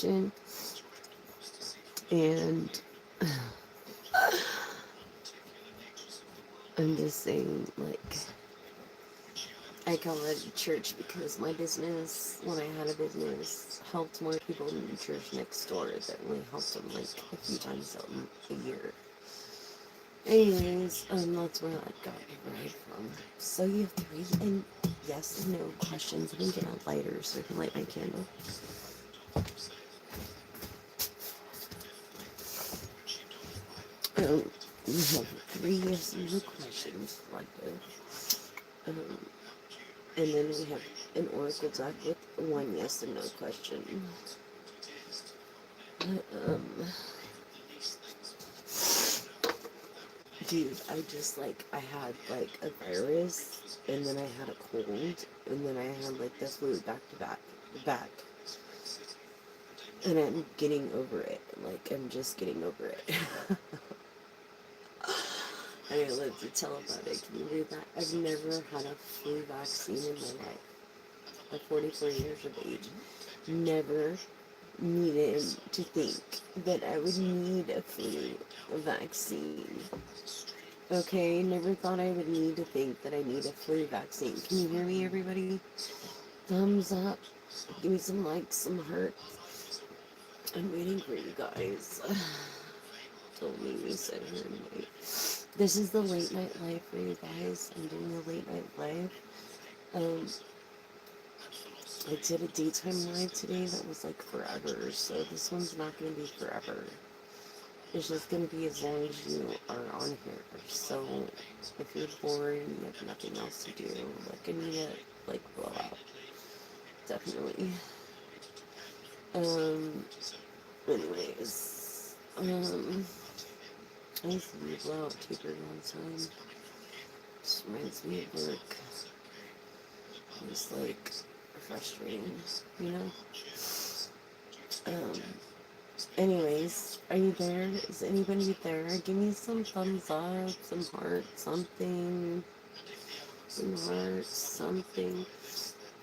question, and I'm just saying, like, I call it a church because my business, when I had a business, helped more people in the church next door that only helped them like a few times a year. Anyways, that's where I got the ride from. So you have 3 and yes and no questions. Let me get a lighter so I can light my candle. You have 3 yes and no questions selected. And then we have an oracle deck with 1 yes and no question. Dude, I had like a virus, and then I had a cold, and then I had like the flu back. And I'm getting over it. Like, I'm just getting over it. I mean, let's tell about it. Can you believe that? I've never had a flu vaccine in my life. At 44 years of age. Never needed to think that I would need a flu vaccine. Okay, never thought I would need to think that I need a flu vaccine. Can you hear me, everybody? Thumbs up. Give me some likes, some hearts. I'm waiting for you guys. Don't make me sit here and wait. This is the late night live for you guys. I'm doing a late night live. I did a daytime live today that was like forever, so this one's not going to be forever. It's just going to be as long as you are on here. So if you're bored and you have nothing else to do, like I need to like blow out. Definitely. Anyways, I used to be a blowout taker one time. Just reminds me of work. It's like frustrating, you know? Anyways, are you there? Is anybody there? Give me some thumbs up, some hearts, something. Some hearts, something.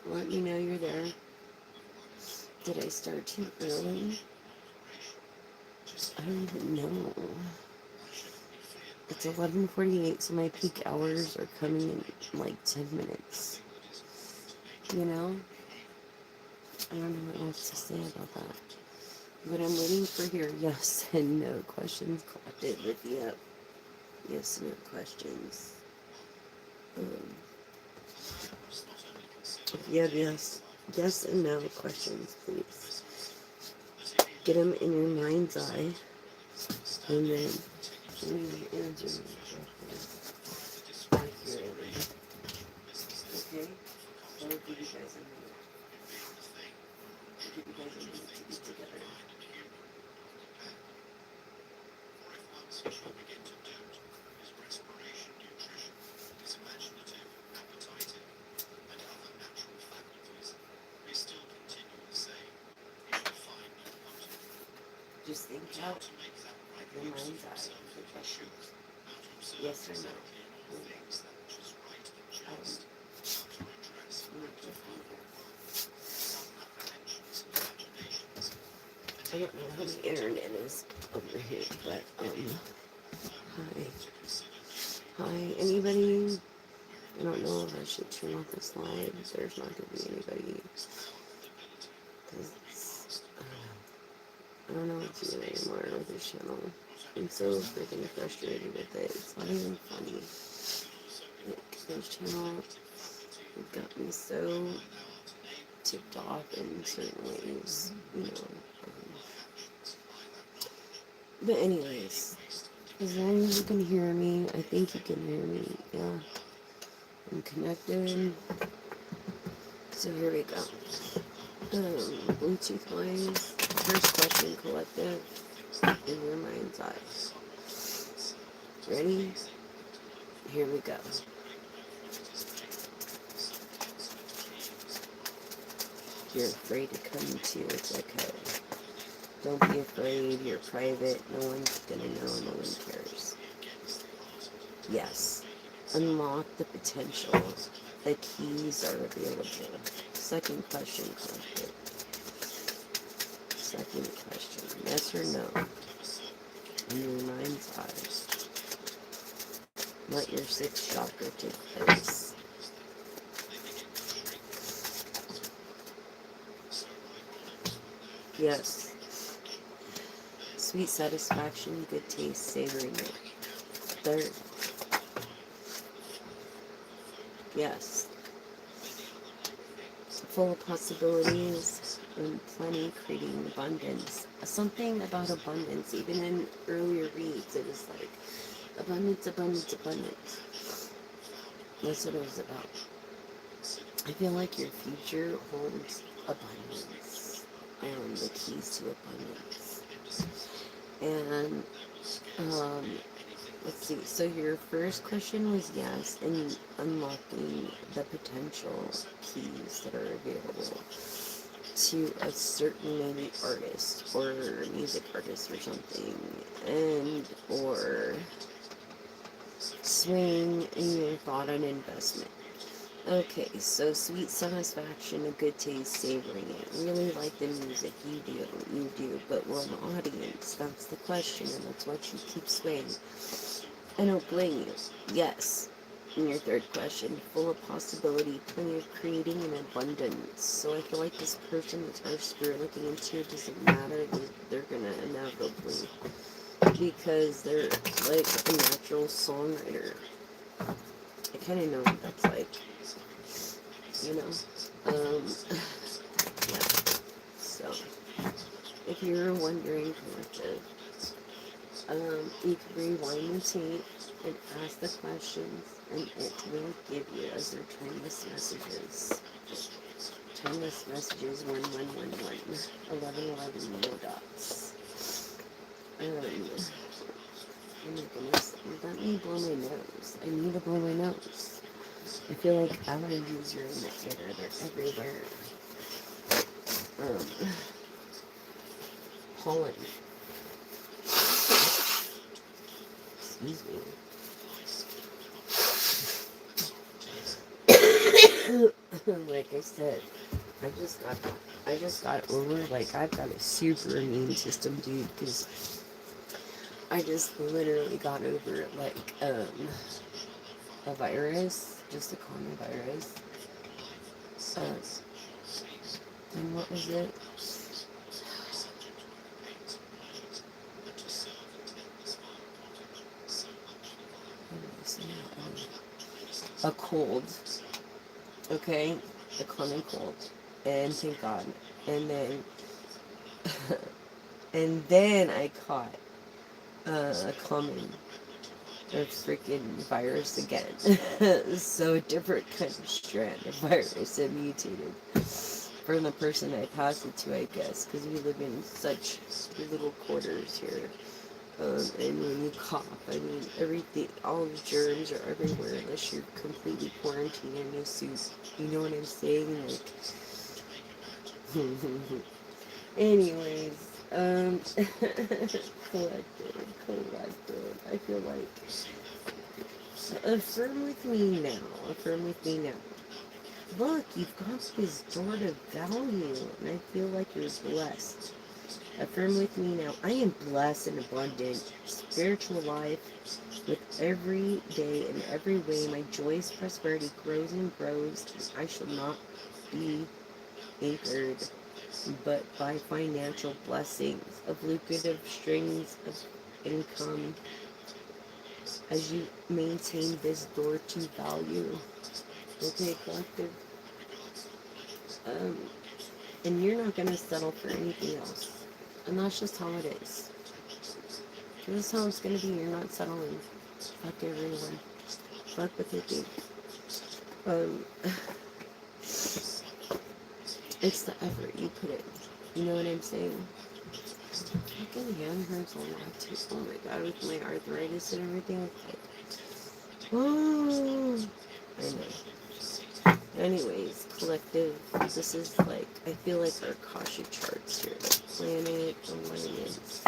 Let me know you're there. Did I start too early? I don't even know. It's 11:48, so my peak hours are coming in like 10 minutes. You know? I don't know what else to say about that. But I'm waiting for your yes and no questions collected with you. Yes and no questions. If you have yes and no questions, please. Get them in your mind's eye. And then give me your answer. Okay? So I'll give you guys a minute. I'll give you guys a minute to get together. Just think out your mind's eye the questions. Yes or no. I don't know how the internet is over here, but hi. Hi, anybody? I don't know if I should turn off this live. There's not going to be anybody. I don't know what to do anymore with this channel. I'm so freaking frustrated with it. It's not even funny. Like, this channel got me so ticked off in certain ways, you know. But anyways, as long as you can hear me, I think you can hear me, yeah. I'm connected. So here we go. Bluetooth wise, first question collective in your mind's eye. Ready? Here we go. If you're afraid to come to, it's okay. Don't be afraid, you're private, no one's gonna know, no one cares. Yes. Unlock the potential. The keys are available. Second question collected. second question. Yes or no? In your mind's eyes. Let your sixth chakra take place. Yes. Sweet satisfaction, good taste, savoring it. Third. Yes. Full of possibilities and plenty, creating abundance. Something about abundance, even in earlier reads, it was like abundance, abundance, abundance. That's what it was about. I feel like your future holds abundance and the keys to abundance. And let's see. So your first question was yes, in unlocking the potential keys that are available to a certain maybe artist or music artist or something, and or swing in your thought on investment. Okay, so sweet satisfaction, a good taste, savoring it. Really like the music, you do, but we're an audience, that's the question, and that's what you keep swaying. I don't blame you. Yes. And your third question, full of possibility, plenty of creating and abundance. So I feel like this person, this artist you're looking into, it doesn't matter, they're gonna inevitably, because they're like a natural songwriter. I kind of know what that's like. You know, yeah. So, if you're wondering, collective, you can rewind the tape and ask the questions, and it will give you, as they're timeless messages. Timeless messages 1111 1111 no dots. Oh my goodness, let me blow my nose. I need to blow my nose. I feel like allergies are in the air, they're everywhere. Pollen. Excuse me. Like I said, I just got over, like, I've got a super immune system, dude, because I just literally got over, like, a virus, just a common virus. And what was it? A cold. Okay? A common cold. And thank God. And then, and then I caught a common, a freaking virus again. So a different kind of strand of virus. It mutated from the person I passed it to, I guess, because we live in such little quarters here. And when you cough, I mean, everything, all the germs are everywhere unless you're completely quarantined in your suit. You know what I'm saying? Like, anyways, collective. I feel like, affirm with me now. Look, you've got this door to value, and I feel like you're blessed. Affirm with me now. I am blessed and abundant. Spiritual life with every day in every way. My joyous prosperity grows and grows, and I shall not be anchored but by financial blessings of lucrative strings of income as you maintain this door to value. Okay, collective. And you're not going to settle for anything else. And that's just how it is. This is how it's going to be. You're not settling. Fuck everyone. Fuck what they think. It's the effort you put in. You know what I'm saying? Fucking hand hurts a lot too. Oh my god, with my arthritis and everything. Oh, I know. Anyways, collective, this is like, I feel like our Akashic charts here. Planet, alignments,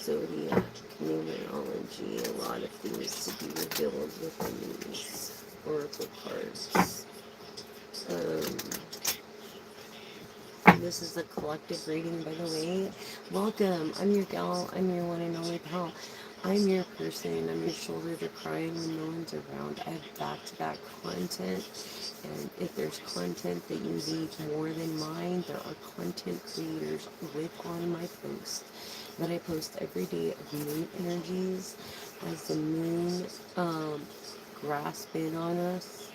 zodiac, numerology, a lot of things to be revealed within these oracle cards. This is a collective reading, by the way. Welcome. I'm your gal. I'm your one and only pal. I'm your person. I'm your shoulder to cry when no one's around. I have back-to-back content. And if there's content that you need more than mine, there are content creators with on my post that I post every day of moon energies as the moon grasp in on us.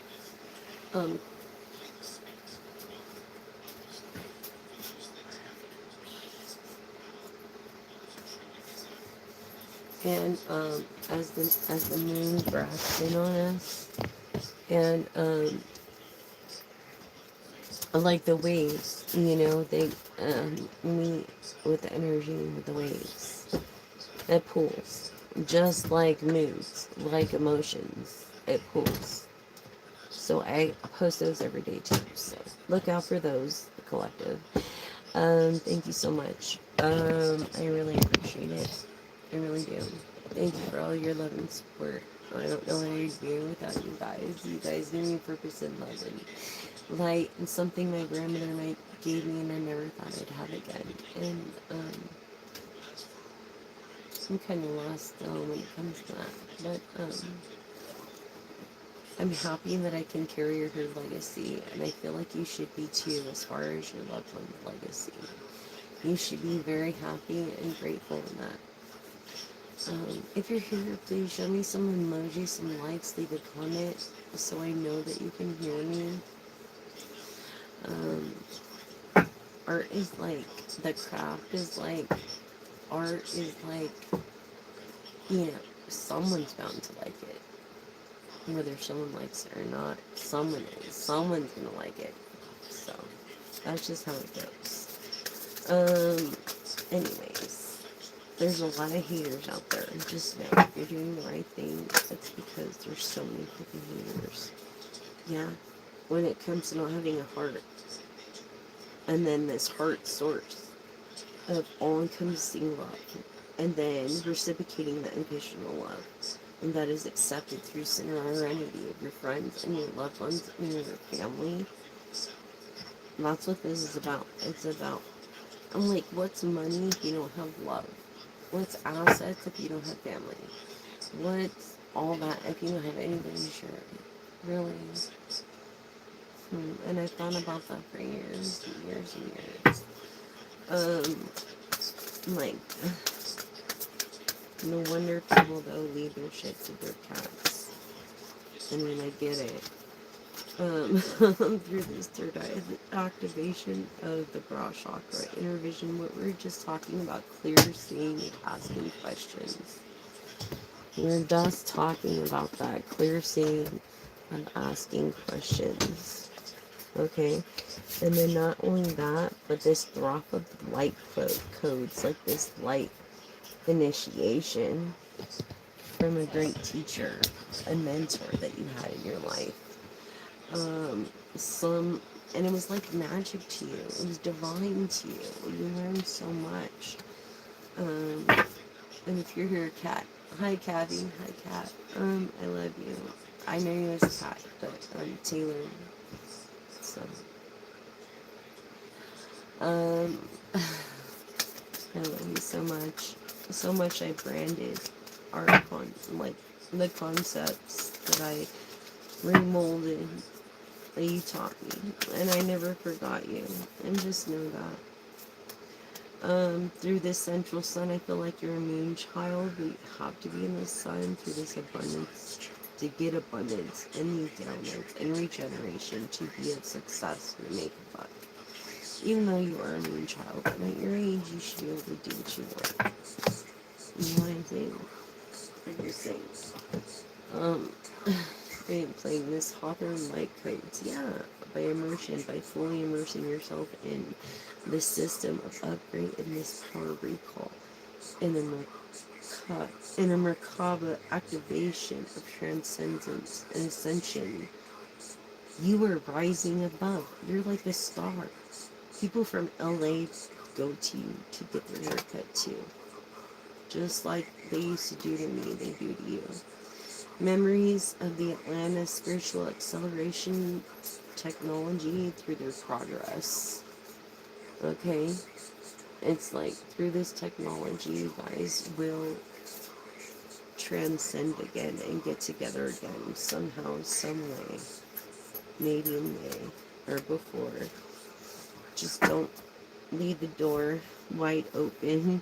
And as the moon grasps in on us, and like the waves, they meet with the energy with the waves. It pulls, just like moods, like emotions. It pulls. So I post those every day too. So look out for those, the collective. Thank you so much. I really appreciate it. I really do. Thank you for all your love and support. I don't know what I'd do without you guys. You guys give me purpose and love and light, and something my grandmother might gave me and I never thought I'd have again. And I'm kind of lost though when it comes to that. But I'm happy that I can carry her legacy, and I feel like you should be too, as far as your loved one's legacy. You should be very happy and grateful in that. If you're here, please show me some emojis, some likes, leave a comment so I know that you can hear me. Art is like, the craft is like, art is like, someone's bound to like it. Whether someone likes it or not, someone is. Someone's gonna like it. So, that's just how it goes. Anyways, there's a lot of haters out there. Just know if you're doing the right thing, that's because there's so many freaking haters. Yeah, when it comes to not having a heart, and then this heart source of all-encompassing love, and then reciprocating that unconditional love, and that is accepted through serenity of your friends and your loved ones and your family. And that's what this is about. It's about, I'm like, what's money if you don't have love? What's assets if you don't have family? What's all that if you don't have anybody to share it? Really? And I've thought about that for years and years and years. Like, no wonder people though leave their shit to their cats. I mean, I get it. Through this third eye activation of the brow chakra, inner vision, what we were just talking about, clear seeing and asking questions. We're just talking about that, clear seeing and asking questions. Okay? And then not only that, but this drop of light codes, like this light initiation from a great teacher, a mentor that you had in your life. And it was like magic to you. It was divine to you. You learned so much. And if you're here, Kat. Hi, Kathy. Hi, Kat. I love you. I know you as Kat, but Taylor. So, I love you so much. So much I branded like the concepts that I remolded that you taught me, and I never forgot you, and just know that. Through this central sun, I feel like you're a moon child. We have to be in the sun through this abundance to get abundance and these downloads and regeneration to be a success and make a buck. Even though you are a moon child, and at your age, you should be able to do what you want. You know what I'm saying? I'm just saying. Playing this Hawthorne light codes, yeah, by immersion, by fully immersing yourself in the system of upgrade and this power recall, in a Merkaba activation of transcendence and ascension. You are rising above. You're like a star. People from LA go to you to get their haircut too. Just like they used to do to me, they do to you. Memories of the Atlanta spiritual acceleration technology through their progress. Okay? It's like through this technology, you guys will transcend again and get together again somehow, some way. Maybe in May or before. Just don't leave the door wide open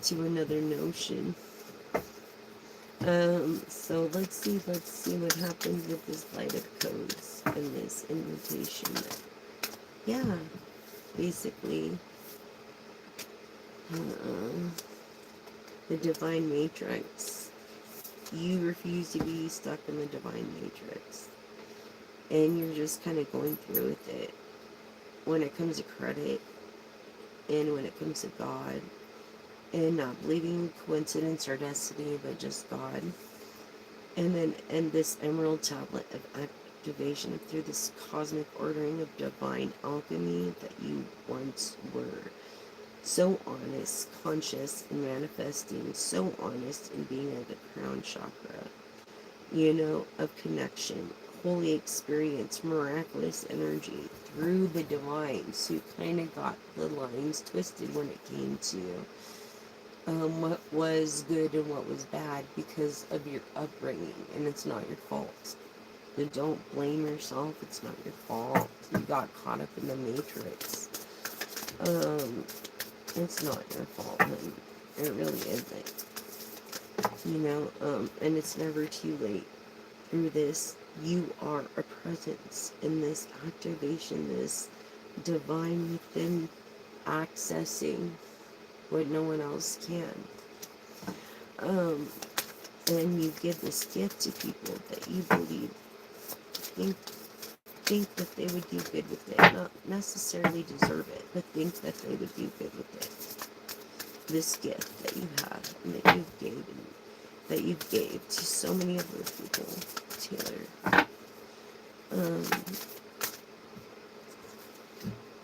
to another notion. So let's see what happens with this light of codes and this invitation. Yeah, basically, the divine matrix. You refuse to be stuck in the divine matrix, and you're just kind of going through with it. When it comes to credit, and when it comes to God, and not believing in coincidence or destiny, but just God. And this emerald tablet of activation through this cosmic ordering of divine alchemy that you once were. So honest, conscious, and manifesting. So honest in being at the crown chakra. Of connection. Holy experience, miraculous energy through the divine. So you kind of got the lines twisted when it came to what was good and what was bad because of your upbringing, and it's not your fault. So don't blame yourself. It's not your fault. You got caught up in the matrix. It's not your fault, honey. It really isn't. And it's never too late. Through this, you are a presence in this activation, this divine within accessing what no one else can. And you give this gift to people that you believe think that they would do good with it. Not necessarily deserve it, but think that they would do good with it. This gift that you have and that you gave to so many other people, Taylor.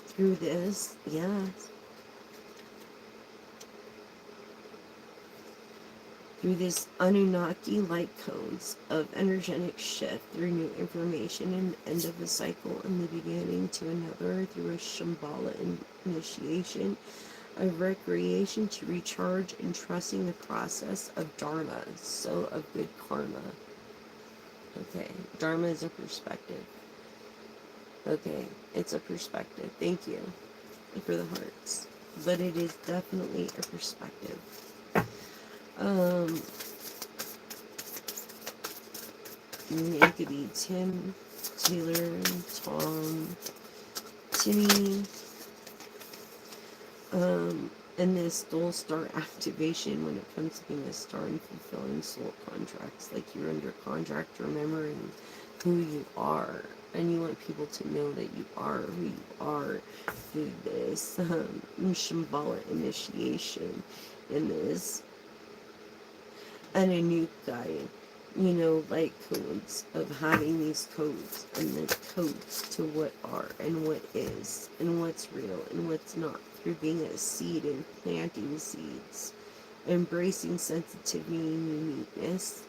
Through this, through this Anunnaki light codes of energetic shift through new information and end of a cycle and the beginning to another through a Shambhala initiation of recreation to recharge and trusting the process of Dharma, so of good karma. Okay, Dharma is a perspective. Okay, it's a perspective. Thank you for the hearts. But it is definitely a perspective. It could be Tim, Taylor, Tom, Timmy, and this dual star activation when it comes to being a star and fulfilling soul contracts. Like you're under contract, remembering who you are, and you want people to know that you are who you are through this Shambhala initiation in this Anunnaki, like codes of having these codes and the codes to what are and what is and what's real and what's not through being a seed and planting seeds, embracing sensitivity and uniqueness,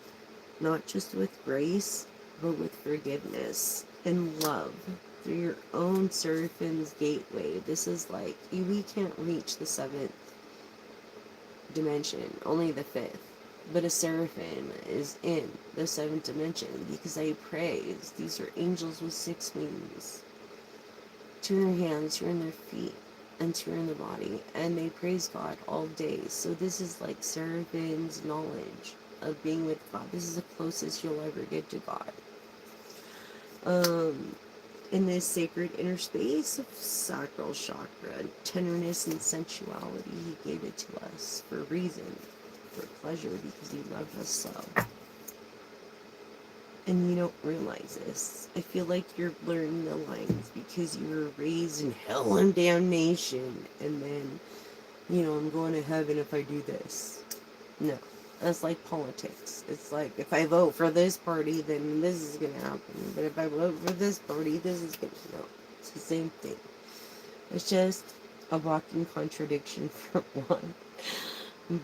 not just with grace, but with forgiveness and love through your own Seraphim's gateway. This is like, we can't reach the 7th dimension, only the 5th. But a seraphim is in the 7th dimension because they praise. These are angels with 6 wings. 2 in their hands, 2 in their feet, and 2 in the body. And they praise God all day. So this is like seraphim's knowledge of being with God. This is the closest you'll ever get to God. In this sacred inner space of sacral chakra, tenderness and sensuality, He gave it to us for a reason. For pleasure, because He loved us so. And you don't realize this. I feel like you're blurring the lines because you were raised in hell and damnation, and then, I'm going to heaven if I do this. No. That's like politics. It's like, if I vote for this party, then this is going to happen. But if I vote for this party, this is going to... No. It's the same thing. It's just a walking contradiction for one.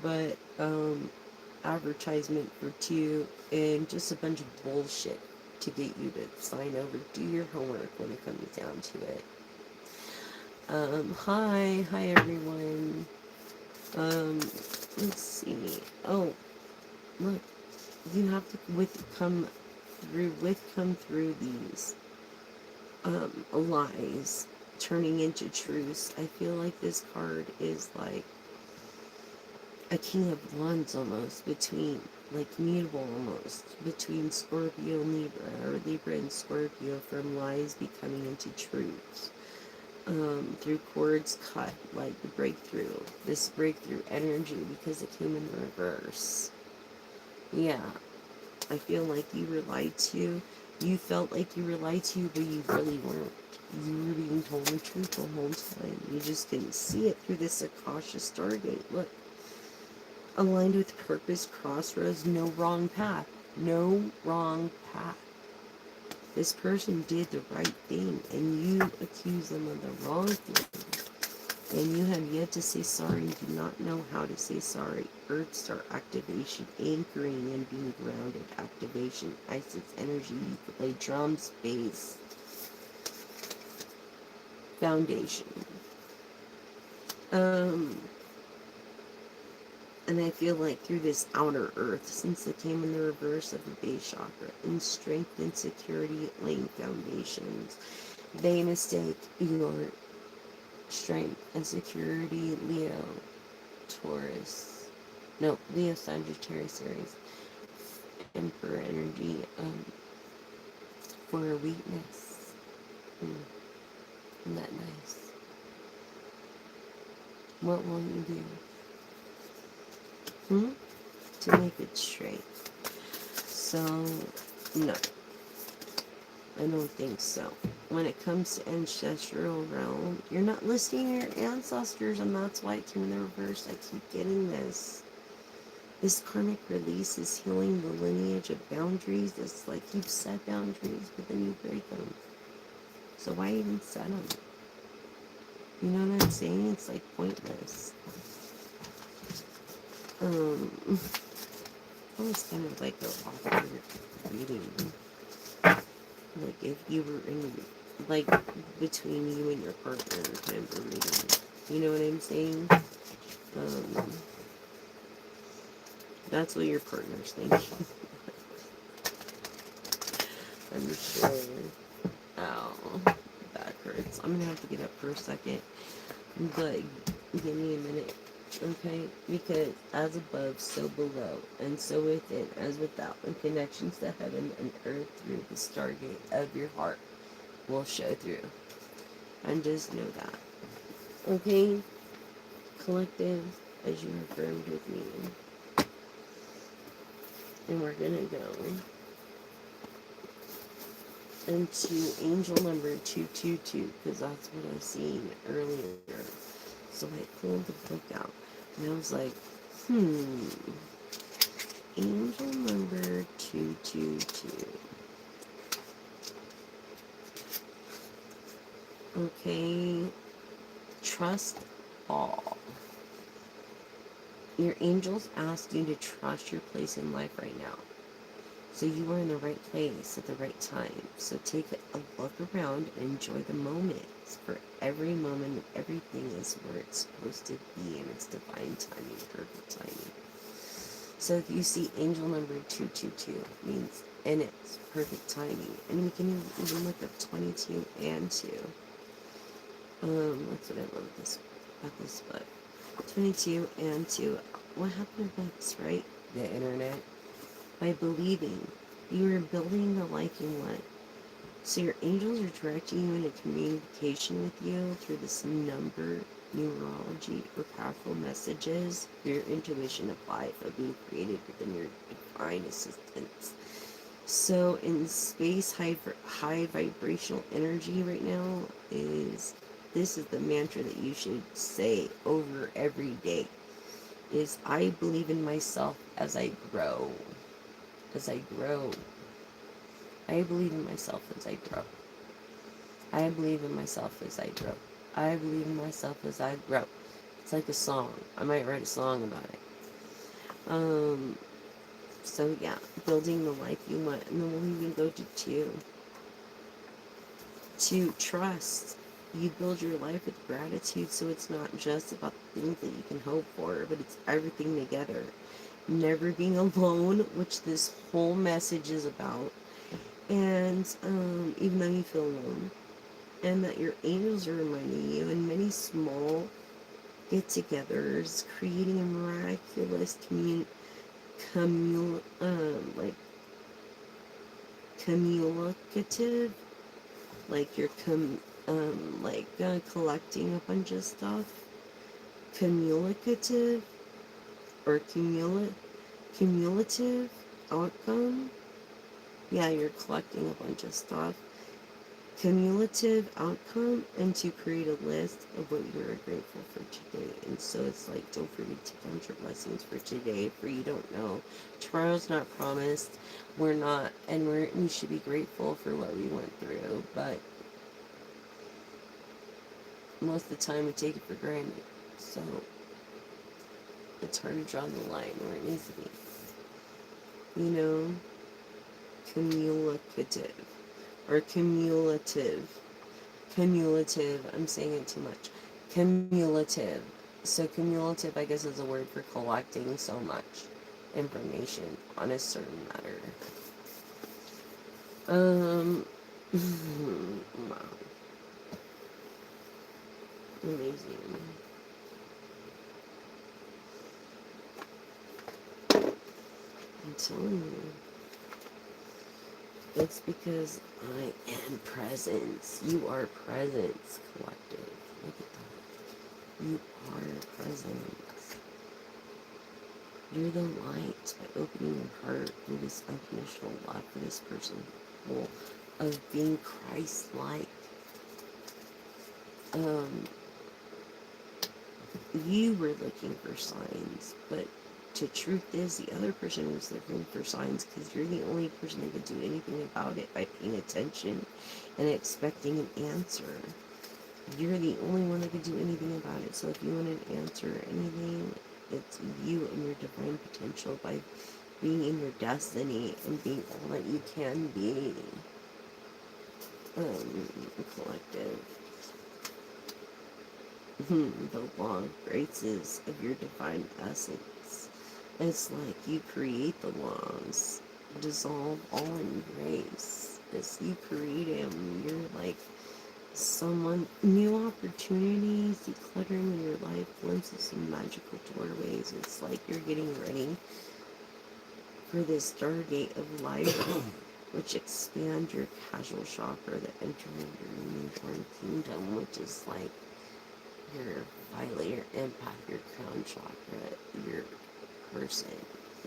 But advertisement for 2, and just a bunch of bullshit to get you to sign over. Do your homework when it comes down to it. Hi everyone. Um, let's see. Oh, look, you have to come through these lies turning into truths. I feel like this card is like a king of wands almost, between, like, mutable almost, between Scorpio and Libra, or Libra and Scorpio, from lies becoming into truths. Through cords cut, like the breakthrough, this breakthrough energy, because it came in reverse. Yeah, I feel like you were lied to. You felt like you were lied to, but you really weren't. You were being told the truth the whole time. You just couldn't see it through this Akasha Stargate. Look, aligned with purpose, crossroads, no wrong path. No wrong path. This person did the right thing, and you accuse them of the wrong thing. And you have yet to say sorry, do not know how to say sorry. Earth Star activation, anchoring and being grounded activation, Isis energy, you could play drums, bass, foundation. And I feel like through this outer earth, since it came in the reverse of the base chakra, in strength and security, laying foundations, they mistake your strength and security, Leo, Taurus, no, Leo, Sagittarius, Aries, Emperor energy, for a weakness. Isn't that nice? What will you do? To make it straight. So, no. I don't think so. When it comes to ancestral realm, you're not listening to your ancestors, and that's why it came in the reverse. I keep getting this. This karmic release is healing the lineage of boundaries. It's like you've set boundaries, but then you break them. So why even set them? You know what I'm saying? It's like pointless. That was kind of like an awkward reading. Like if you were in, like, between you and your partner kind of a reading. You know what I'm saying? That's what your partner's thinking. I'm sure. Ow. Back hurts. I'm gonna have to get up for a second. But give me a minute. Okay? Because as above, so below, and so within, as without, and connections to heaven and earth through the stargate of your heart will show through. And just know that. Okay? Collective, as you affirmed with me. And we're gonna go into angel number 222, because that's what I seen earlier. So I pulled the book out, and I was like, angel number 222. Okay, trust all. Your angels ask you to trust your place in life right now. So you are in the right place at the right time. So take a look around and enjoy the moments. For every moment and everything is where it's supposed to be in its divine timing, perfect timing. So if you see angel number 222, means in its perfect timing. And we can even look up 22 and 2. That's what I love about this book. 22 and 2. What happened to books, right? The internet. By believing, you are building the life you want. So your angels are directing you into communication with you through this number, numerology, or powerful messages through your intuition of life, of being created within your divine assistance. So in space, high vibrational energy right now this is the mantra that you should say over every day, is I believe in myself as I grow. As I grow. I believe in myself as I grow. I believe in myself as I grow. I believe in myself as I grow. It's like a song. I might write a song about it. So yeah, building the life you want. And then we'll even go to 2. To trust. You build your life with gratitude, so it's not just about the things that you can hope for, but it's everything together. Never being alone, which this whole message is about. And even though you feel alone, and that your angels are reminding you in many small get-togethers, creating a miraculous like communicative, like you're collecting a bunch of stuff, communicative or cumulative outcome. Yeah, you're collecting a bunch of stuff. Cumulative outcome, and to create a list of what you're grateful for today. And so it's like, don't forget to count your blessings for today, for you don't know. Tomorrow's not promised. We're not, and we should be grateful for what we went through, but most of the time we take it for granted. So it's hard to draw the line where it needs to be. You know, cumulative or cumulative. Cumulative, I'm saying it too much. Cumulative. So cumulative, I guess, is a word for collecting so much information on a certain matter. Wow. Amazing. I'm telling you. It's because I am presence. You are presence, collective. Look at that. You are presence. You're the light by opening your heart through this unconditional love for this person, capable of being Christ-like. You were looking for signs, but the truth is the other person was looking for signs, because you're the only person that could do anything about it by paying attention and expecting an answer. You're the only one that could do anything about it. So if you want an answer or anything, it's you and your divine potential by being in your destiny and being all that you can be. Collective. The law of graces of your divine essence. It's like you create the laws, dissolve all in grace. It's you create them. You're like someone, new opportunities, decluttering your life, glimpses of magical doorways. It's like you're getting ready for this stargate of life, which expands your casual chakra that enter your newborn kingdom, which is like your violet, your empath, your crown chakra, your person,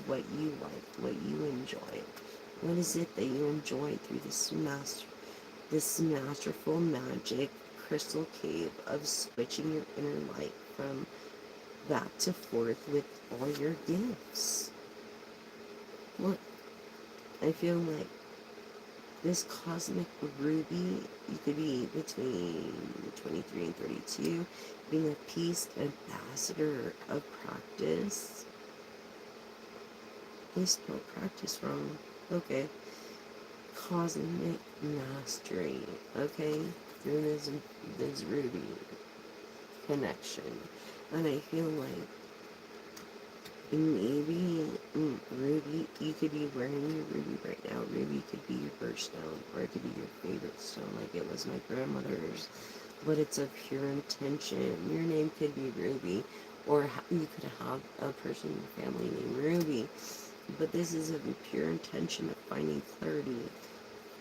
what you like, what you enjoy. What is it that you enjoy through this masterful magic crystal cave of switching your inner light from back to forth with all your gifts? Look, I feel like this cosmic ruby, you could be between 23 and 32, being a peace ambassador of practice. They spelled practice wrong. Okay. Cosmic mastery. Okay. Through this ruby connection. And I feel like maybe ruby, you could be wearing your ruby right now. Ruby could be your birthstone, or it could be your favorite stone, like it was my grandmother's. But it's a pure intention. Your name could be Ruby, or you could have a person in your family named Ruby. But this is a pure intention of finding clarity.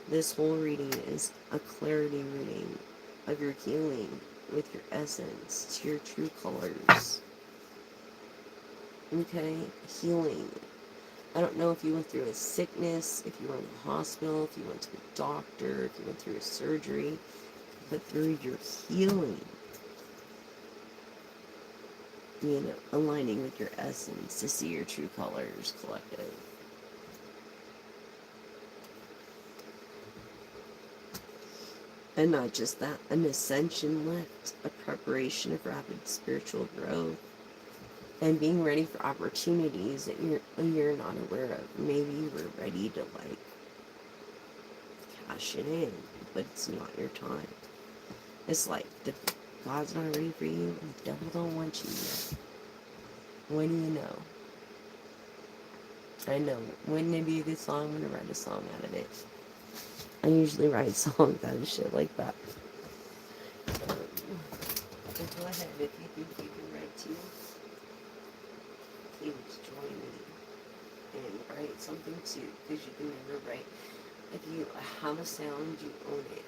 This whole reading is a clarity reading of your healing with your essence to your true colors. Okay? Healing. I don't know if you went through a sickness, if you were in the hospital, if you went to a doctor, if you went through a surgery, but through your healing, you know, aligning with your essence to see your true colors, collective. And not just that, an ascension lift, a preparation of rapid spiritual growth, and being ready for opportunities that you're not aware of. Maybe you were ready to like cash it in, but it's not your time. It's like, the God's not ready for you, and the devil don't want you yet. What do you know? I know. Wouldn't it be a good song? I'm gonna write a song out of it. I usually write songs out of shit like that. So go ahead, if you think you can write too, please join me and write something too, because you can never write. If you have a sound, you own it.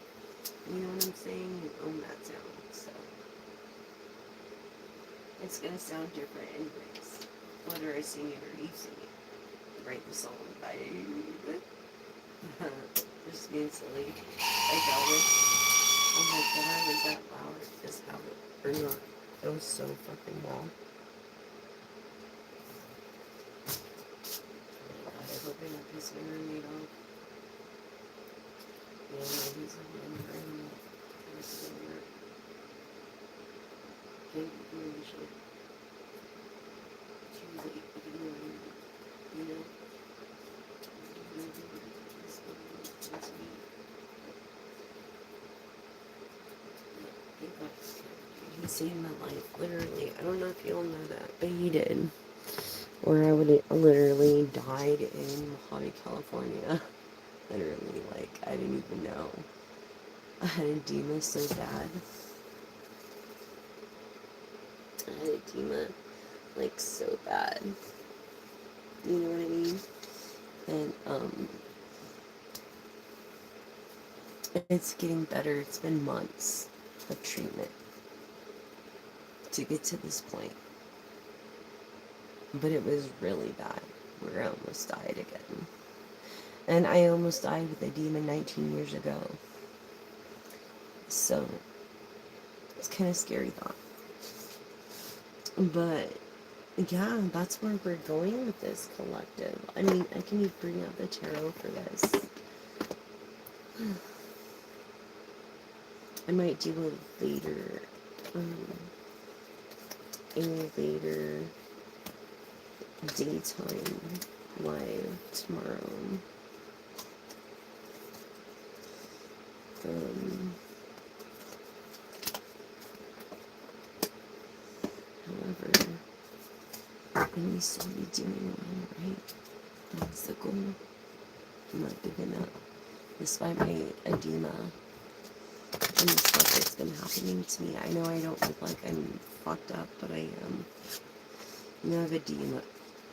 You know what I'm saying? You own that sound. So it's gonna sound different anyways, whether I sing it or you sing it. Write the song by just being silly. Like Elvis. Oh my god, is that loud? Is how it or not? It was so fucking loud. Oh god, I hope I don't piss my roommate off. Yeah, he's like in the room. Can't do any shit. She was like, you know? He saved my life, literally. I don't know if you all know that, but he did. Or I would have literally died in Mojave, California. Literally, like, I didn't even know. I had edema so bad. I had edema, like, so bad. You know what I mean? And, it's getting better. It's been months of treatment to get to this point. But it was really bad, where I almost died again. And I almost died with edema 19 years ago. So, it's kind of scary thought. But, yeah, that's where we're going with this collective. I mean, I can even bring out the tarot for this. I might do a later daytime live tomorrow. However, I need to be doing one, right? That's the goal. I'm not giving up. Despite my edema and the stuff that's been happening to me. I know I don't look like I'm fucked up, but I am. You know, I have edema.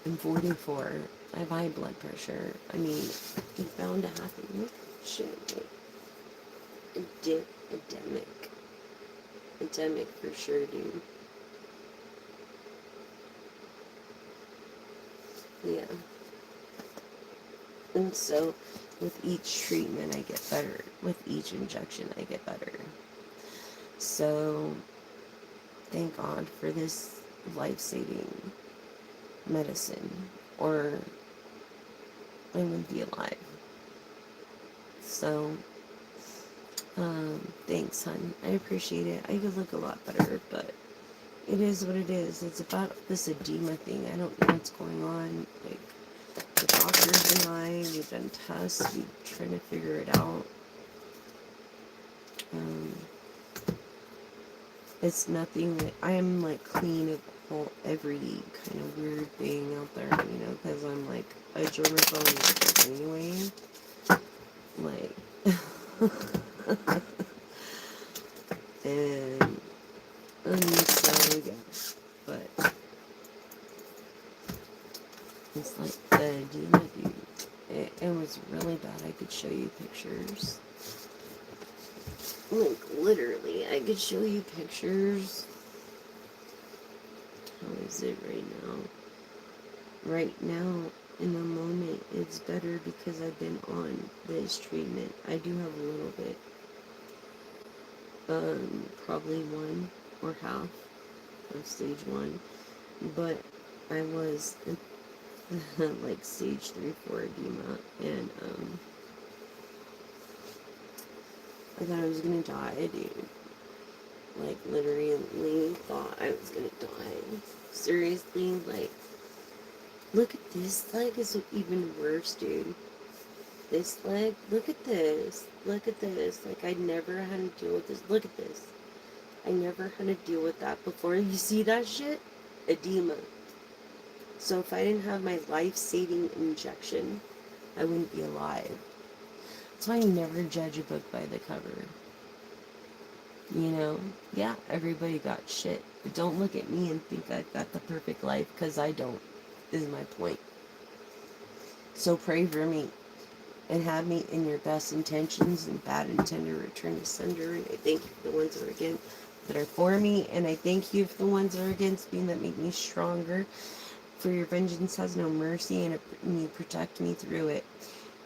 I'm 44. I have high blood pressure. I mean, it's bound to happen. Shit. Like, Endemic for sure, dude. Yeah. And so, with each treatment, I get better. With each injection, I get better. So, thank God for this life-saving medicine, or I wouldn't be alive. So, thanks, hon. I appreciate it. I could look a lot better, but it is what it is. It's about this edema thing. I don't know what's going on. Like, the doctors and I, we've done tests. We're trying to figure it out. It's nothing that I am like clean of every kind of weird thing out there, you know, because I'm like a germaphobe anyway. Like, and so yeah, but it's like the edema, dude. It was really bad. I could show you pictures. Like, literally, I could show you pictures. How is it right now? Right now, in the moment, it's better because I've been on this treatment. I do have a little bit. Probably one or half of stage 1. But I was like stage 3, 4 edema. And, I thought I was gonna die, dude. Like, literally thought I was gonna die. Seriously, like, look at this leg is even worse, dude. this leg, look at this. Look at this. Like, I never had to deal with this. Look at this. I never had to deal with that before. You see that shit? Edema. So if I didn't have my life-saving injection, I wouldn't be alive. That's why I never judge a book by the cover. You know? Yeah, everybody got shit. But don't look at me and think I've got the perfect life, because I don't, is my point. So pray for me. And have me in your best intentions, and bad intent to return to sender. And I thank you for the ones that are for me, and I thank you for the ones that are against me, that make me stronger. For your vengeance has no mercy, and you protect me through it.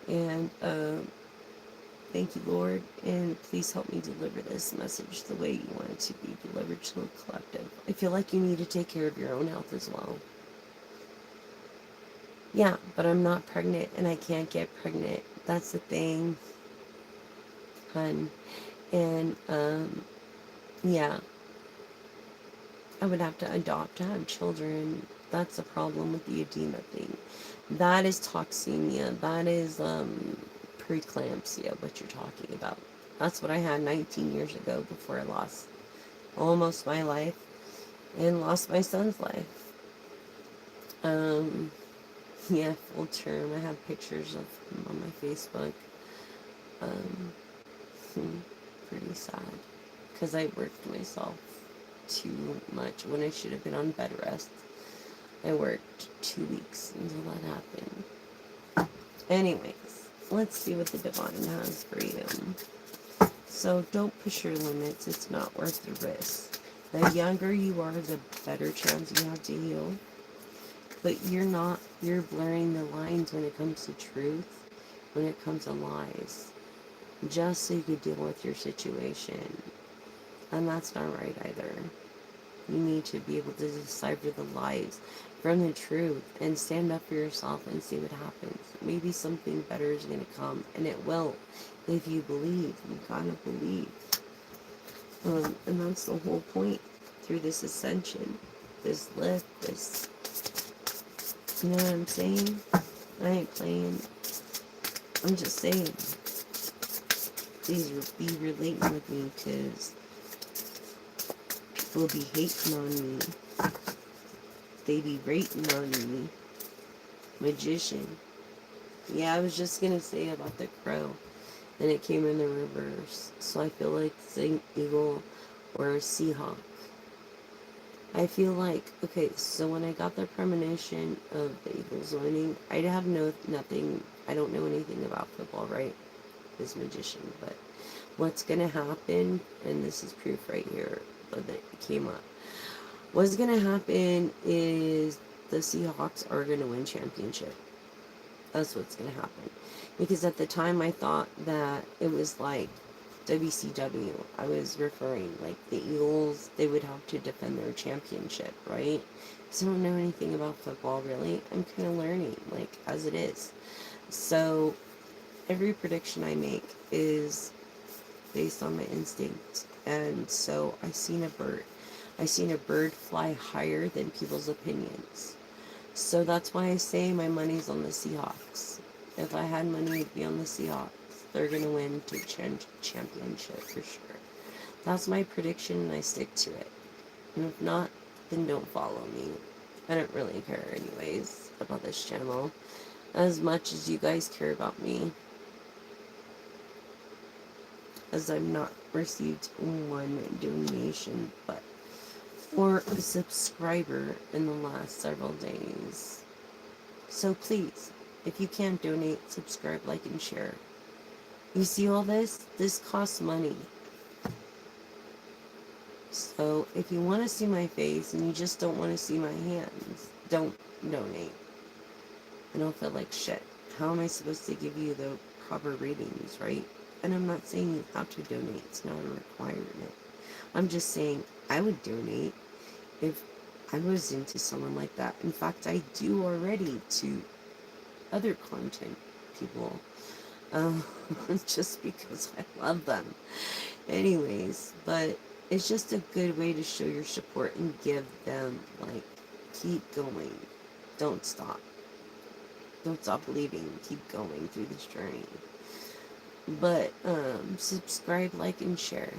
And thank you, Lord, and please help me deliver this message the way you want it to be delivered to a collective. I feel like you need to take care of your own health as well. Yeah, but I'm not pregnant, and I can't get pregnant. That's the thing, hun. And, yeah. I would have to adopt to have children. That's the problem with the edema thing. That is toxemia. That is, preeclampsia, what you're talking about. That's what I had 19 years ago before I lost almost my life and lost my son's life. Yeah, full term. I have pictures of him on my Facebook. Pretty sad. Because I worked myself too much when I should have been on bed rest. I worked 2 weeks until that happened. Anyways, let's see what the divine has for you. So don't push your limits. It's not worth the risk. The younger you are, the better chance you have to heal. But you're blurring the lines when it comes to truth, when it comes to lies, just so you could deal with your situation. And that's not right either. You need to be able to decipher the lies from the truth and stand up for yourself and see what happens. Maybe something better is going to come, and it will. If you believe, you gotta believe. And that's the whole point through this ascension, this lift, this, you know what I'm saying? I ain't playing. I'm just saying. Please be relating with me, because people be hating on me. They be rating on me. Magician. Yeah, I was just gonna say about the crow, and it came in the reverse. So I feel like it's an eagle or a seahawk. I feel like, okay, so when I got the premonition of the Eagles winning, I have nothing, I don't know anything about football, right? This magician, but what's gonna happen, and this is proof right here that it came up. What's gonna happen is the Seahawks are gonna win championship. That's what's gonna happen. Because at the time I thought that it was like WCW. I was referring, like, the Eagles, they would have to defend their championship, right? Because I don't know anything about football, really. I'm kind of learning, like, as it is. So every prediction I make is based on my instinct. And so I seen a bird fly higher than people's opinions. So that's why I say my money's on the Seahawks. If I had money, it'd be on the Seahawks. They're going to win the championship for sure. That's my prediction, and I stick to it. And if not, then don't follow me. I don't really care anyways about this channel as much as you guys care about me, as I've not received one donation but or a subscriber in the last several days. So please, if you can't donate, subscribe, like, and share. You see all this? This costs money. So if you want to see my face and you just don't want to see my hands, don't donate. I don't feel like shit. How am I supposed to give you the proper readings, right? And I'm not saying you have to donate. It's not a requirement. I'm just saying I would donate if I was into someone like that. In fact, I do already to other content people. Just because I love them. Anyways, but it's just a good way to show your support and give them, like, keep going. Don't stop. Don't stop believing. Keep going through this journey. But subscribe, like, and share.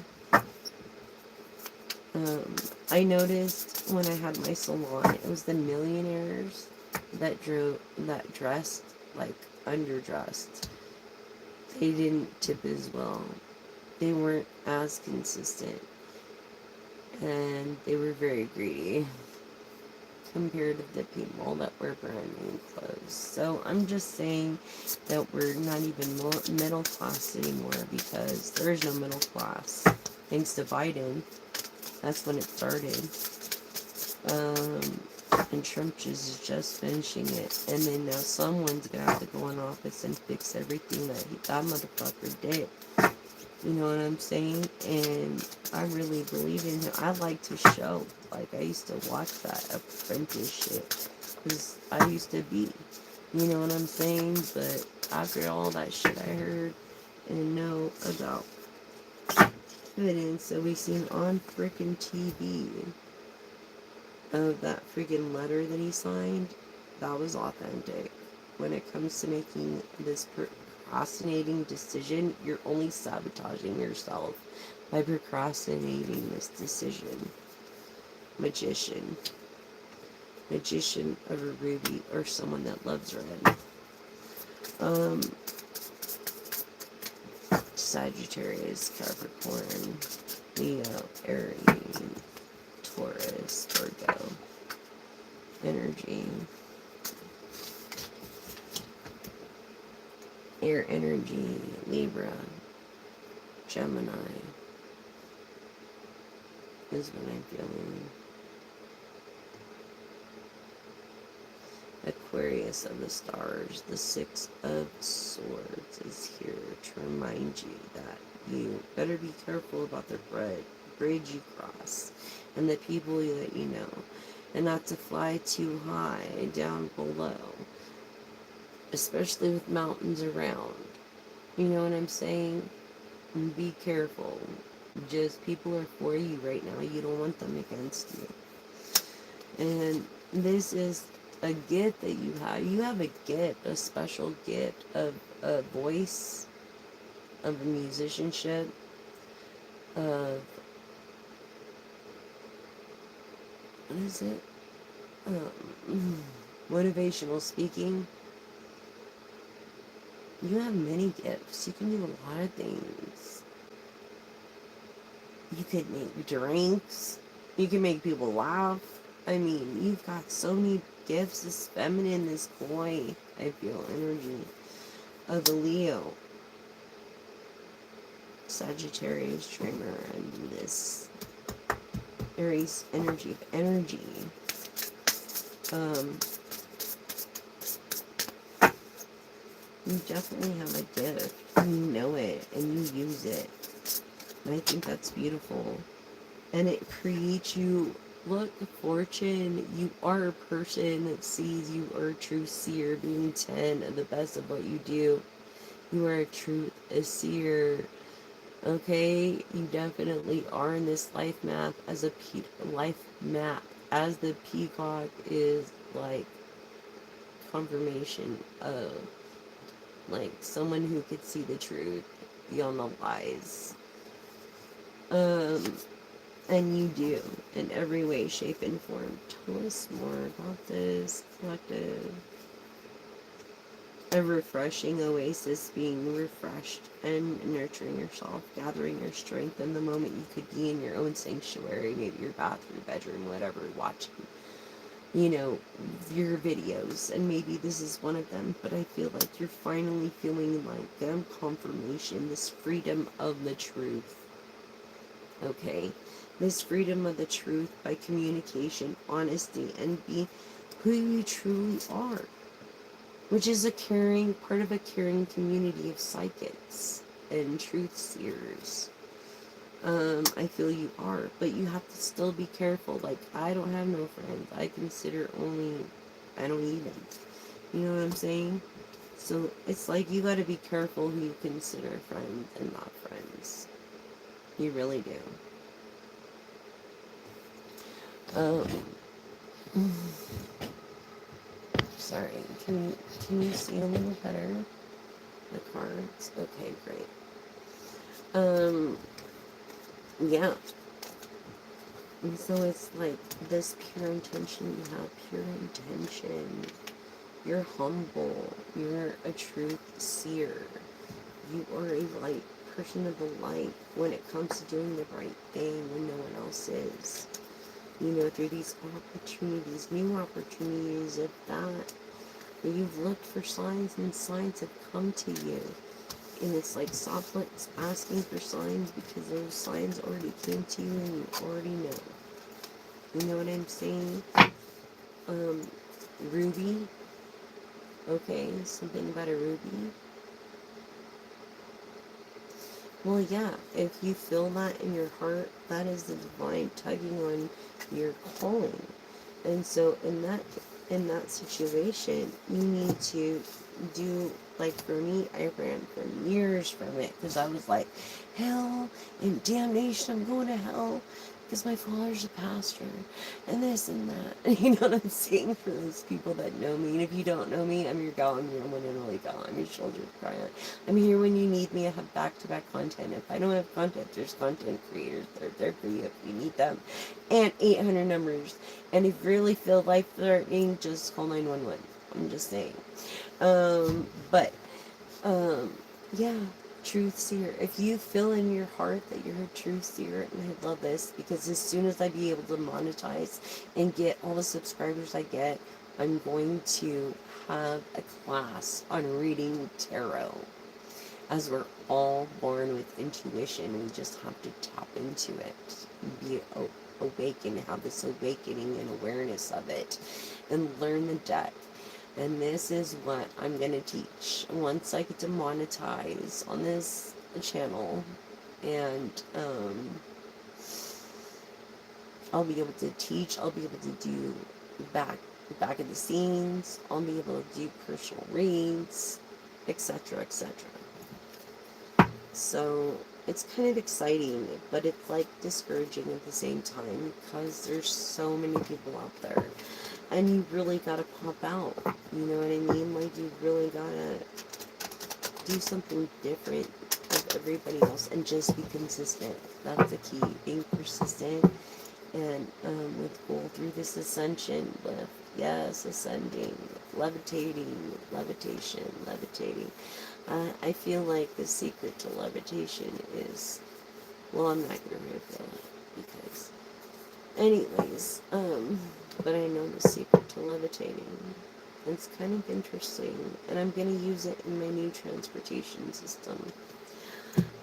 I noticed when I had my salon, it was the millionaires that dressed like underdressed. They didn't tip as well. They weren't as consistent, and they were very greedy compared to the people that wear brand new clothes. So I'm just saying that we're not even middle class anymore, because there is no middle class. Thanks to Biden. That's when it started. And Trump is just finishing it. And then now someone's going to have to go in office and fix everything that motherfucker did. You know what I'm saying? And I really believe in him. I like to show. Like, I used to watch that Apprentice shit. Because I used to be. You know what I'm saying? But after all that shit I heard and know about evidence that we seen on freaking TV of that freaking letter that he signed, that was authentic. When it comes to making this procrastinating decision, you're only sabotaging yourself by procrastinating this decision. Magician of a ruby, or someone that loves red. Sagittarius, Capricorn, Leo, Aries, Taurus, Virgo energy, air energy, Libra, Gemini is what I'm feeling. Aquarius of the stars, the Six of Swords is here to remind you that you better be careful about the bridge you cross and the people that you know, and not to fly too high down below, especially with mountains around. You know what I'm saying? Be careful. Just people are for you right now. You don't want them against you. And this is a gift that you have. You have a gift, a special gift of a voice, of musicianship, of, what is it? Motivational speaking. You have many gifts. You can do a lot of things. You could make drinks. You can make people laugh. I mean, you've got so many gifts. This feminine, this coy, I feel energy of the Leo, Sagittarius dreamer, and this Aries energy of energy. You definitely have a gift. You know it, and you use it. And I think that's beautiful. And it creates you. Look, fortune, you are a person that sees. You are a true seer, being 10 of the best of what you do. You are a seer. Okay, you definitely are in this life map as a life map. As the peacock is like confirmation of like someone who could see the truth beyond the lies. And you do, in every way, shape, and form. Tell us more about this collective. A refreshing oasis, being refreshed and nurturing yourself, gathering your strength in the moment you could be in your own sanctuary, maybe your bathroom, bedroom, whatever, watching, you know, your videos, and maybe this is one of them, but I feel like you're finally feeling like confirmation, this freedom of the truth. Okay, this freedom of the truth by communication, honesty, and be who you truly are, which is part of a caring community of psychics and truth seers. I feel you are, but you have to still be careful. Like, I don't have no friends. I don't even. You know what I'm saying? So it's like you gotta be careful who you consider friends and not friends. You really do. Sorry. Can you see a little better? The cards? Okay, great. Yeah. And so it's like this pure intention. You have pure intention. You're humble. You're a truth seer. You are a light person of the light when it comes to doing the right thing when no one else is. You know, through these opportunities, new opportunities of that, where you've looked for signs and signs have come to you. And it's like Soplic's asking for signs because those signs already came to you and you already know. You know what I'm saying? Ruby. Okay, something about a ruby. Well, yeah, if you feel that in your heart, that is the divine tugging on your calling. And so in that situation, you need to do, like for me, I ran for years from it because I was like, hell and damnation, I'm going to hell because my father's a pastor and this and that. You know what I'm saying? For those people that know me. And if you don't know me, I'm your gal, I'm your one and only gal. I'm your shoulder to cry on. I'm here when you need me. I have back-to-back content. If I don't have content, there's content creators. They're there for you if you need them. And 800 numbers. And if you really feel life-threatening, just call 911. I'm just saying. But yeah, truth seer. If you feel in your heart that you're a truth seer, and I love this, because as soon as I be able to monetize and get all the subscribers I get, I'm going to have a class on reading tarot. As we're all born with intuition, we just have to tap into it, be awakened, have this awakening and awareness of it, and learn the deck. And this is what I'm going to teach once I get to monetize on this channel. And I'll be able to teach. I'll be able to do back of the scenes. I'll be able to do personal reads, etc., etc. So it's kind of exciting, but it's like discouraging at the same time because there's so many people out there. And you really gotta pop out. You know what I mean? Like, you really gotta do something different of everybody else and just be consistent. That's the key. Being persistent and with goal through this ascension, lift. Yes, ascending, levitating, levitation, levitating. I feel like the secret to levitation is, well, I'm not gonna reveal it because, anyways, but I know the secret to levitating. It's kind of interesting, and I'm going to use it in my new transportation system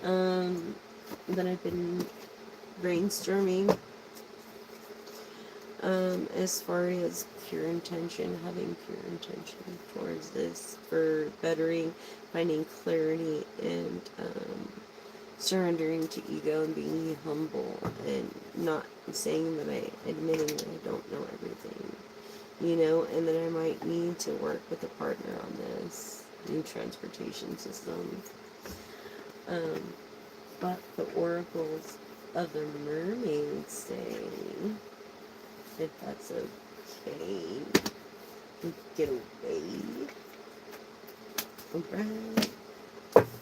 that I've been brainstorming as far as pure intention, having pure intention towards this for bettering, finding clarity, and surrendering to ego and being humble and not saying that admitting that I don't know everything, you know, and that I might need to work with a partner on this new transportation system. But the oracles of the mermaids say, if that's okay, get away. Alright.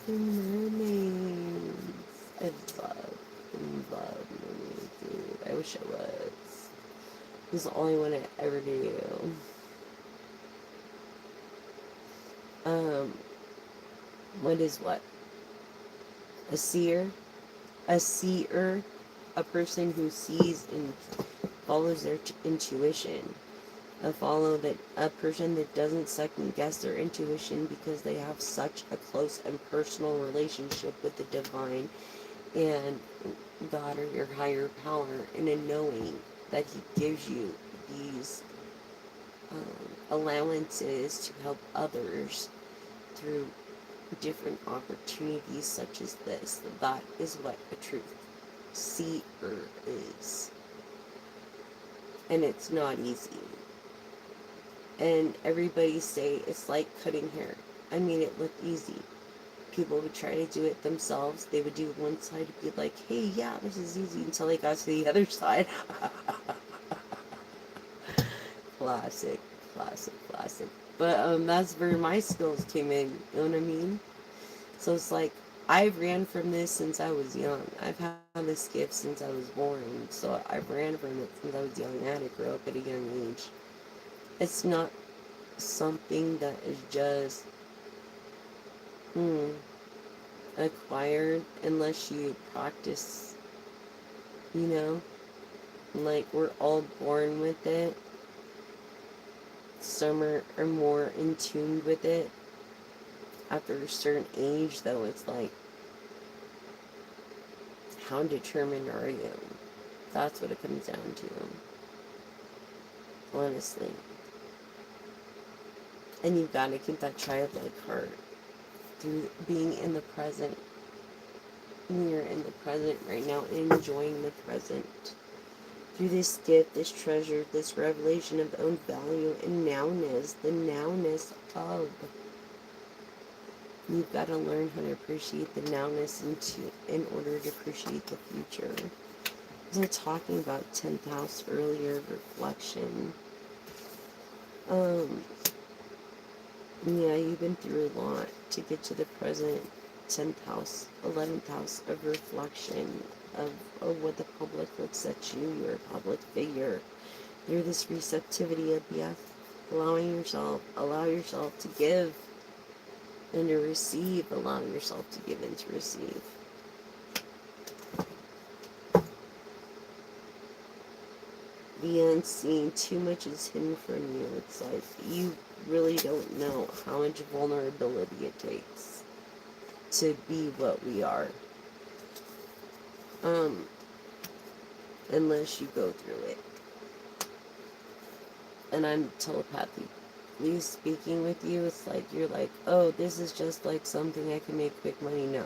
The mermaids. I love mermaids, dude. I wish I was. This is the only one I ever do. What is what? A seer? A seer? A person who sees and follows their intuition. A person that doesn't second guess their intuition because they have such a close and personal relationship with the divine and God or your higher power, and a knowing that He gives you these allowances to help others through different opportunities such as this. That is what a truth seer is. And it's not easy. And everybody say it's like cutting hair. I mean, it looked easy. People would try to do it themselves. They would do one side and be like, hey, yeah, this is easy, until they got to the other side. Classic, classic, classic. But that's where my skills came in. You know what I mean? So it's like I've ran from this since I was young. I've had this gift since I was born. So I've ran from it since I was young. I had to grow up at a young age. It's not something that is just acquired unless you practice, you know? Like, we're all born with it. Some are more in tune with it. After a certain age, though, it's like, how determined are you? That's what it comes down to. Honestly. And you've got to keep that childlike heart through being in the present. You're in the present right now, enjoying the present. Through this gift, this treasure, this revelation of own value and nowness, the nowness of. You've got to learn how to appreciate the nowness in order to appreciate the future. I was talking about 10th house earlier, reflection. Yeah, you've been through a lot to get to the present 10th house, 11th house of reflection, of what the public looks at you. You're a public figure. Through this receptivity of allow yourself to give and to receive. Allow yourself to give and to receive. The unseen, too much is hidden from you. It's like you really don't know how much vulnerability it takes to be what we are. Unless you go through it. And I'm telepathically speaking with you. It's like you're like, oh, this is just like something I can make quick money. No.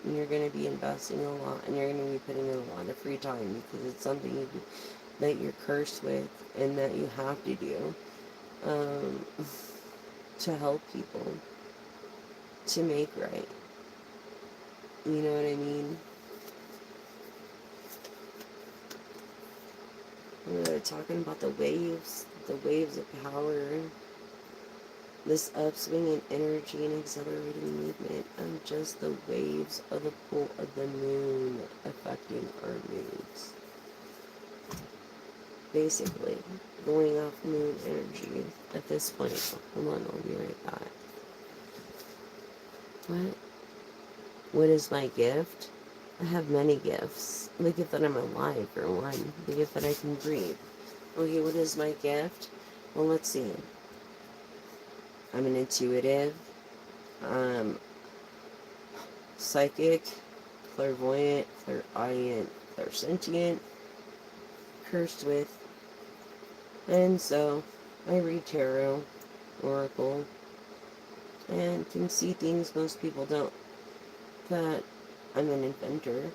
And you're going to be investing a lot, and you're going to be putting in a lot of free time because it's something that you're cursed with and that you have to do to help people, to make right. You know what I mean? We're talking about the waves of power, this upswing in energy and accelerating movement, and just the waves of the pull of the moon affecting our moods. Basically, going off moon energy at this point. Hold on, I'll be right back. What is my gift? I have many gifts. The gift that I'm alive, for one. The gift that I can breathe. Okay, what is my gift? Well, let's see. I'm an intuitive, psychic, clairvoyant, clairaudient, clairsentient, cursed with. And so, I read tarot, oracle, and can see things most people don't. That I'm an inventor.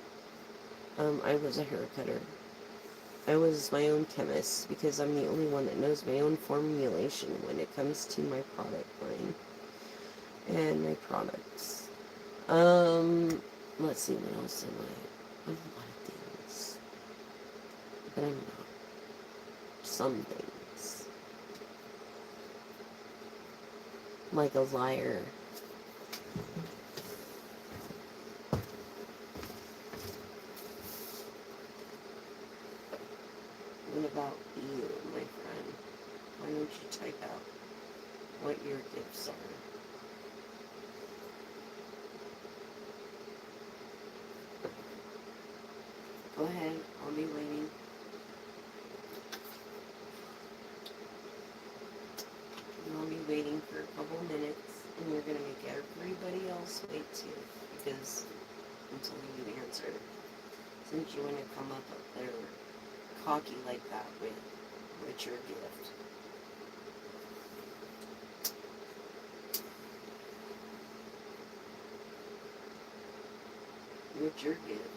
I was a hair cutter. I was my own chemist because I'm the only one that knows my own formulation when it comes to my product line and my products. Let's see, what else am I? I'm a lot of things, but I'm not. Some things. Like a liar. What about you, my friend? Why don't you type out what your gifts are? Go ahead, I'll be waiting. I'll be waiting for a couple minutes, and you're gonna make everybody else wait too, because until you answer, since you want to come up there cocky like that with your gift. With your gift.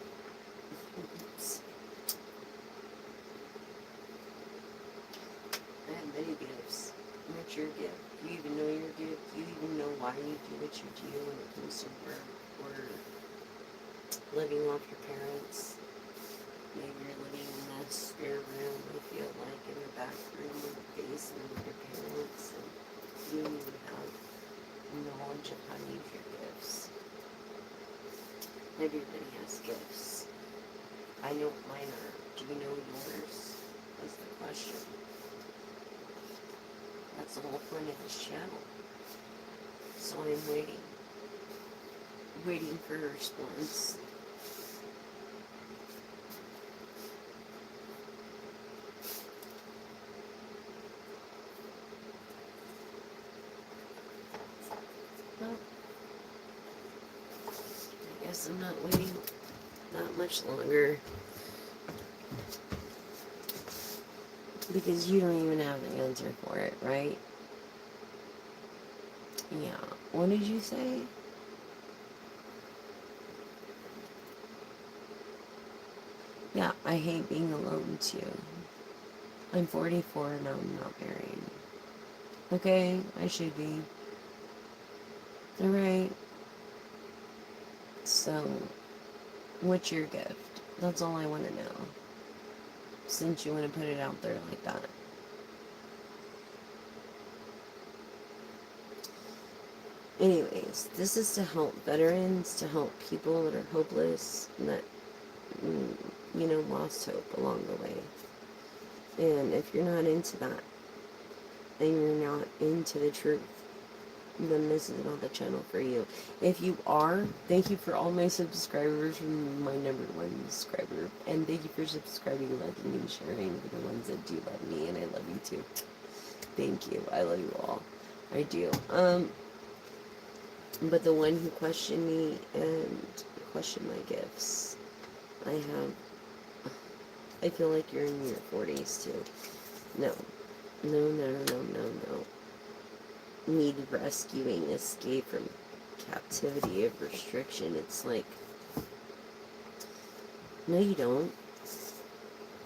I have many gifts. What's your gift? Do you even know your gift? Do you even know why you do what you do when it comes to work or living off your parents? Maybe you're living in that spare room, I feel like, in the back room or the basement with your parents. And knowledge of how to use your gifts. Everybody has gifts. I know what mine are. Do you know yours? That's the question. That's the whole point of this channel. So I'm waiting. Waiting for a response. Well, I guess I'm not waiting that much longer. Because you don't even have the answer for it, right? Yeah. What did you say? Yeah, I hate being alone too. I'm 44 and I'm not married. Okay, I should be. Alright. So, what's your gift? That's all I want to know. Since you want to put it out there like that. Anyways, this is to help veterans, to help people that are hopeless, that, lost hope along the way. And if you're not into that, and you're not into the truth, then this is not the channel for you. If you are, thank you for all my subscribers from my #1 subscriber. And thank you for subscribing, liking, and sharing for the ones that do love me, and I love you too. Thank you. I love you all. I do. But the one who questioned me and questioned my gifts, I feel like you're in your 40s too. No. No. Need rescuing, escape from captivity of restriction. It's like, no you don't.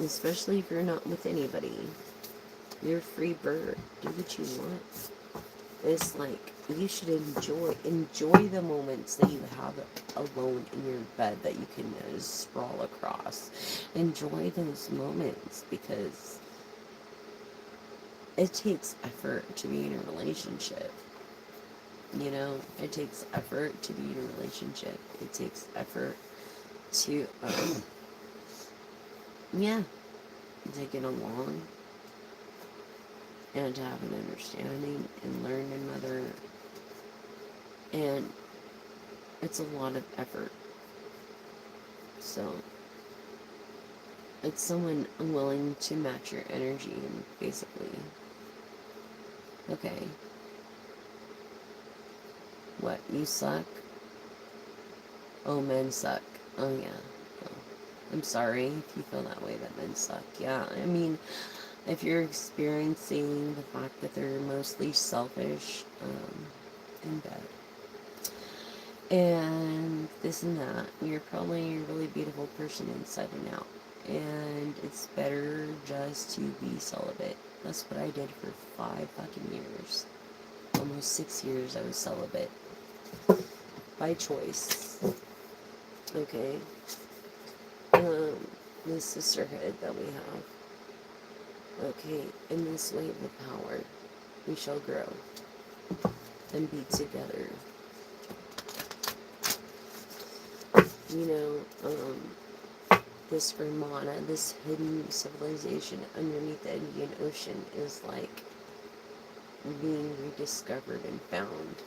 Especially if you're not with anybody. You're a free bird. Do what you want. It's like, you should enjoy the moments that you have alone in your bed that you can sprawl across. Enjoy those moments, because it takes effort to be in a relationship. It takes effort to be in a relationship. It takes effort to, to get along and to have an understanding and learn another. And it's a lot of effort. So, it's someone willing to match your energy, basically. Okay. What, you suck? Oh, men suck. Oh, yeah. Oh. I'm sorry if you feel that way, that men suck. Yeah, I mean, if you're experiencing the fact that they're mostly selfish, in bed, and this and that, you're probably a really beautiful person inside and out. And it's better just to be celibate. That's what I did for 5 fucking years. Almost 6 years I was celibate. By choice. Okay? The sisterhood that we have. Okay, in this wave of power, we shall grow and be together. This Ramana, this hidden civilization underneath the Indian Ocean, is like being rediscovered and found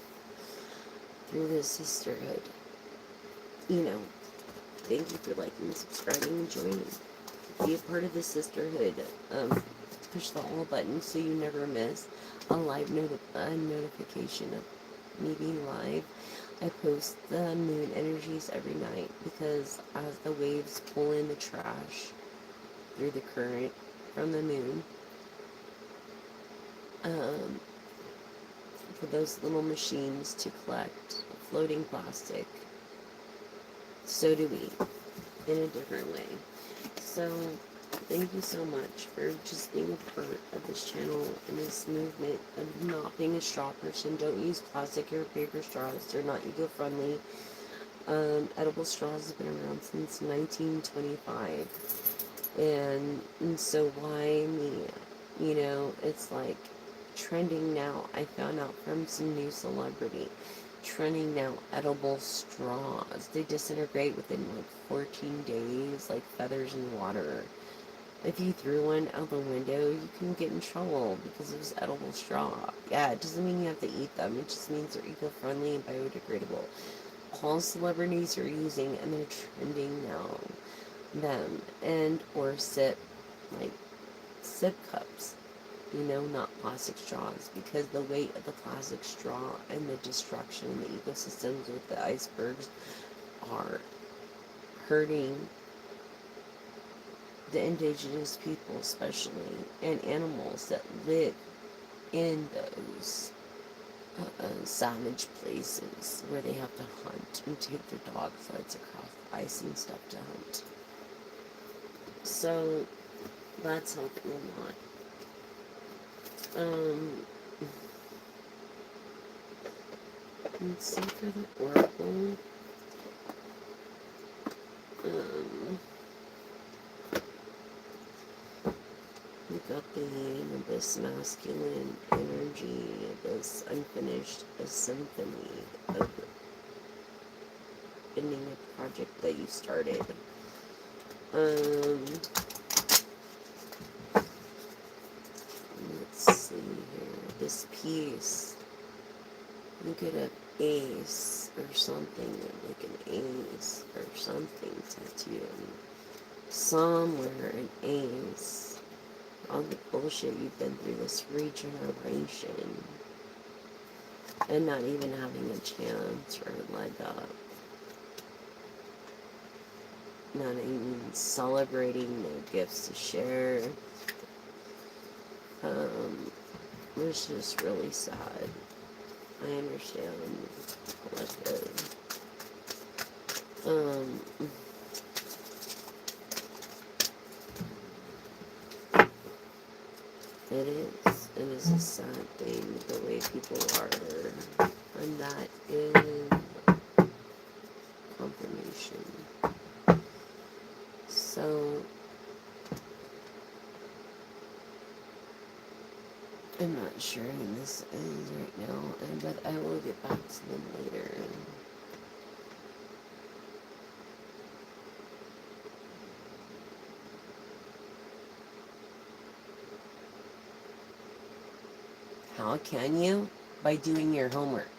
through this sisterhood. Thank you for liking, subscribing, and joining. Be a part of the sisterhood. Push the all button so you never miss a live notification of me being live. I post the moon energies every night, because as the waves pull in the trash through the current from the moon, for those little machines to collect floating plastic, so do we, in a different way. So, thank you so much for just being a part of this channel and this movement of not being a straw person. Don't use plastic or paper straws. They're not eco-friendly. Edible straws have been around since 1925. And so why me? It's like trending now. I found out from some new celebrity trending now, edible straws. They disintegrate within like 14 days, like feathers in water. If you threw one out the window, you can get in trouble because it was edible straw. Yeah, it doesn't mean you have to eat them. It just means they're eco-friendly and biodegradable. All celebrities are using, and they're trending now, them. And or like sip cups. Not plastic straws, because the weight of the plastic straw and the destruction in the ecosystems with the icebergs are hurting the indigenous people, especially, and animals that live in those savage places where they have to hunt and take their dog sleds across ice and stuff to hunt. So that's helping a lot. Let's see for the oracle. We got this masculine energy, this unfinished symphony of ending a project that you started. Let's see here. This piece. Look at an ace or something, like an ace or something tattooed somewhere. An ace. All the bullshit you've been through, this regeneration, and not even having a chance or a leg up. Not even celebrating, no gifts to share. It's just really sad. I understand. Collective. It is. It is a sad thing, the way people are. And that is confirmation. So, I'm not sure who this is right now, but I will get back to them later. How can you? By doing your homework.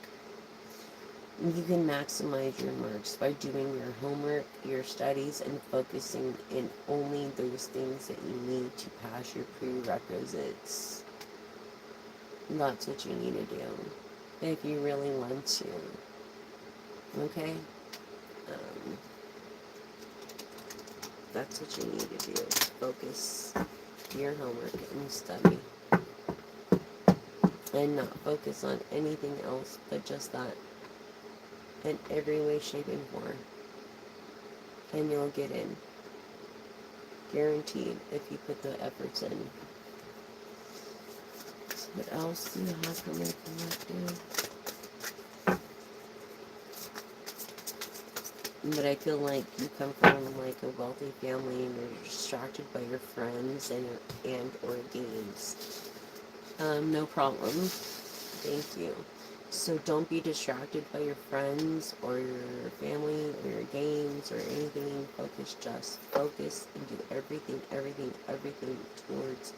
You can maximize your marks by doing your homework, your studies, and focusing in only those things that you need to pass your prerequisites. That's what you need to do, if you really want to. Okay? That's what you need to do. Focus your homework and study. And not focus on anything else but just that. In every way, shape, and form. And you'll get in. Guaranteed, if you put the efforts in. So what else do you have for my collective? But I feel like you come from like a wealthy family and you're distracted by your friends and or games. No problem. Thank you. So don't be distracted by your friends or your family or your games or anything. Just focus and do everything towards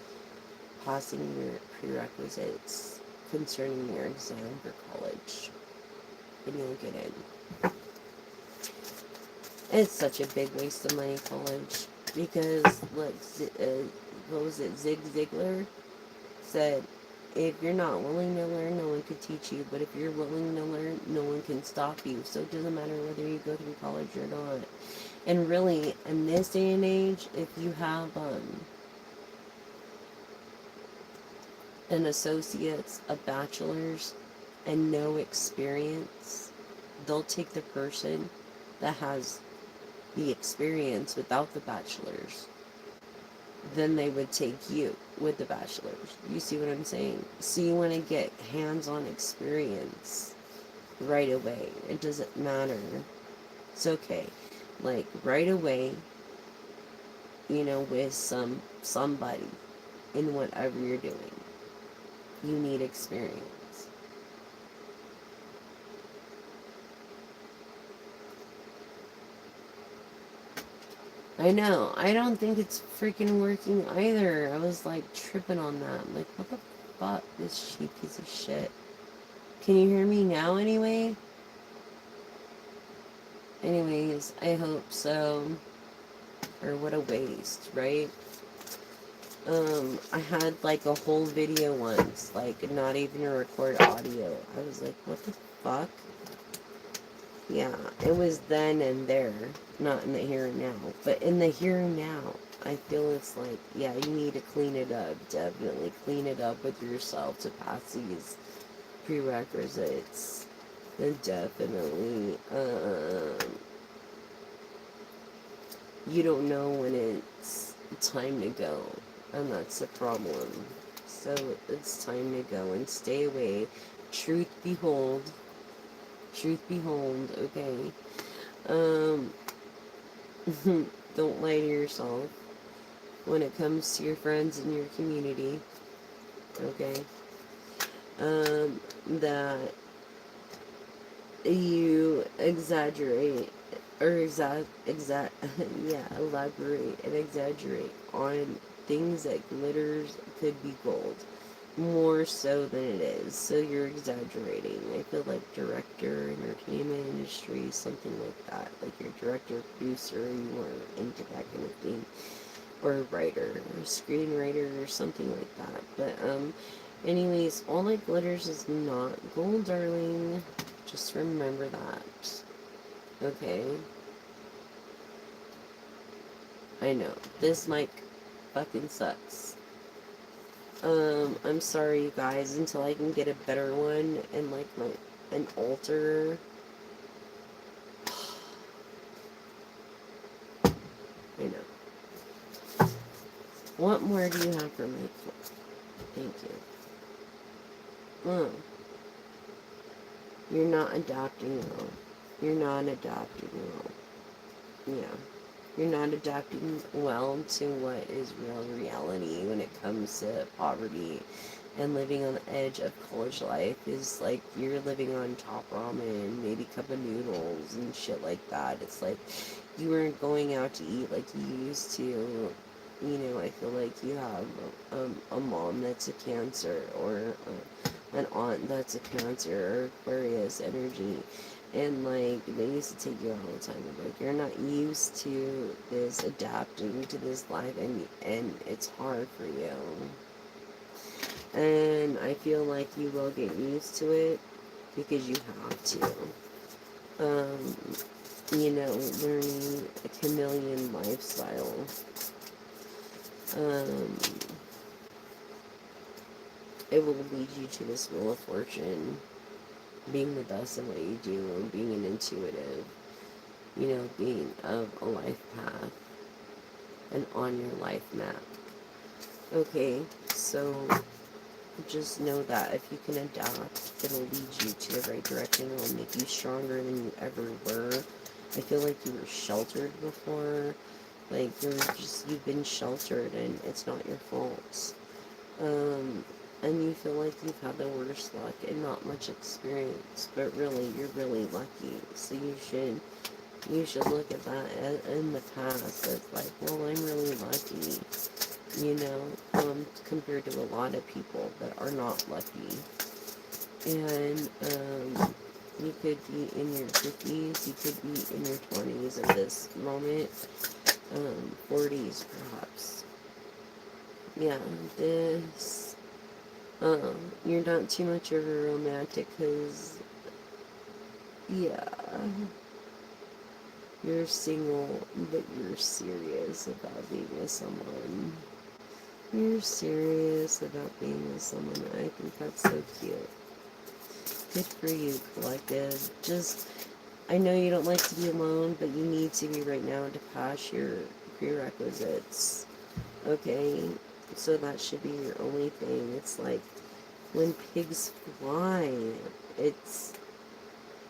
passing your prerequisites concerning your exam for college. And you'll get in. It's such a big waste of money, college. Because, look, what was it? Zig Ziglar said, if you're not willing to learn, no one can teach you. But if you're willing to learn, no one can stop you. So it doesn't matter whether you go through college or not. And really, in this day and age, if you have an associate's, a bachelor's, and no experience, they'll take the person that has the experience without the bachelor's. Then they would take you with the bachelor's. You see what I'm saying? So you want to get hands-on experience right away. It doesn't matter. It's okay. Like right away, with somebody in whatever you're doing. You need experience. I know. I don't think it's freaking working either. I was like tripping on that. I'm like, what the fuck? This cheap piece of shit. Can you hear me now anyway? Anyways, I hope so. Or what a waste, right? I had like a whole video once, like not even a record audio. I was like, what the fuck? Yeah, it was then and there, not in the here and now. But in the here and now, I feel it's like, yeah, you need to clean it up. Definitely clean it up with yourself to pass these prerequisites. And definitely, you don't know when it's time to go. And that's the problem. So it's time to go and stay away. Truth behold. Truth behold, okay. Um, don't lie to yourself when it comes to your friends and your community, okay? That you exaggerate or elaborate and exaggerate on things that glitters could be gold. More so than it is. So you're exaggerating. I feel like director, entertainment industry, something like that. Like you're director, producer, you were into that kind of thing. Or a writer, or a screenwriter, or something like that. But, anyways, all that glitters is not gold, darling. Just remember that. Okay? I know. This mic fucking sucks. I'm sorry, you guys, until I can get a better one and like an altar. I know. What more do you have for me? Thank you. You're not adapting well. You're not adapting well. Yeah. You're not adapting well to what is real reality when it comes to poverty and living on the edge of college life. Is like you're living on top ramen, maybe cup of noodles and shit like that. It's like you weren't going out to eat like you used to. You know, I feel like you have a mom that's a Cancer, or an aunt that's a Cancer, or Aquarius energy. And like they used to take you all the time. Like you're not used to this adapting to this life, and it's hard for you. And I feel like you will get used to it because you have to. You know, learning a chameleon lifestyle. It will lead you to this Wheel of Fortune, being the best at what you do, and being an intuitive, you know, being of a life path and on your life map. Okay, so just know that if you can adapt, it'll lead you to the right direction. It'll make you stronger than you ever were. I feel like you were sheltered before. Like you've been sheltered, and it's not your fault. And you feel like you've had the worst luck and not much experience, but really, you're really lucky. So you should look at that in the past as like, well, I'm really lucky, you know, compared to a lot of people that are not lucky. And, you could be in your 50s, you could be in your 20s at this moment, 40s perhaps. Yeah, you're not too much of a romantic, because, yeah, you're single, but you're serious about being with someone. You're serious about being with someone. I think that's so cute. Good for you, collective. Just, I know you don't like to be alone, but you need to be right now to pass your prerequisites. Okay? So that should be your only thing. It's like, when pigs fly, it's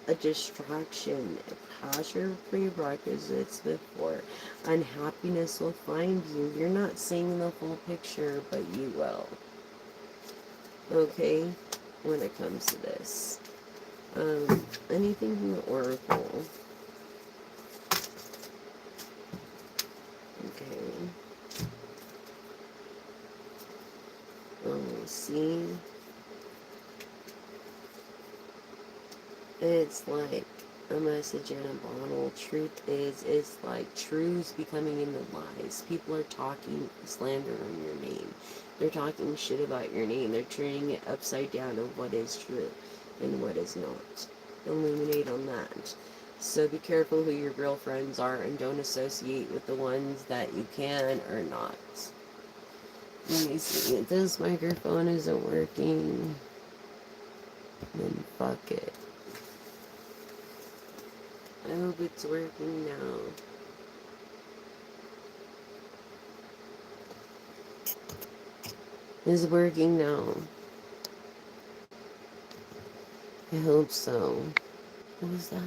a distraction. Pass your prerequisites before unhappiness will find you. You're not seeing the full picture, but you will. Okay? When it comes to this. Anything from the Oracle. It's like a message in a bottle. Truth is like truths becoming into lies. People are talking slander on your name. They're talking shit about your name. They're turning it upside down of what is true and what is not. Illuminate on that. So be careful who your girlfriends are and don't associate with the ones that you can or not. Let me see if this microphone isn't working. Then fuck it. I hope it's working now. It's working now. I hope so. What was that?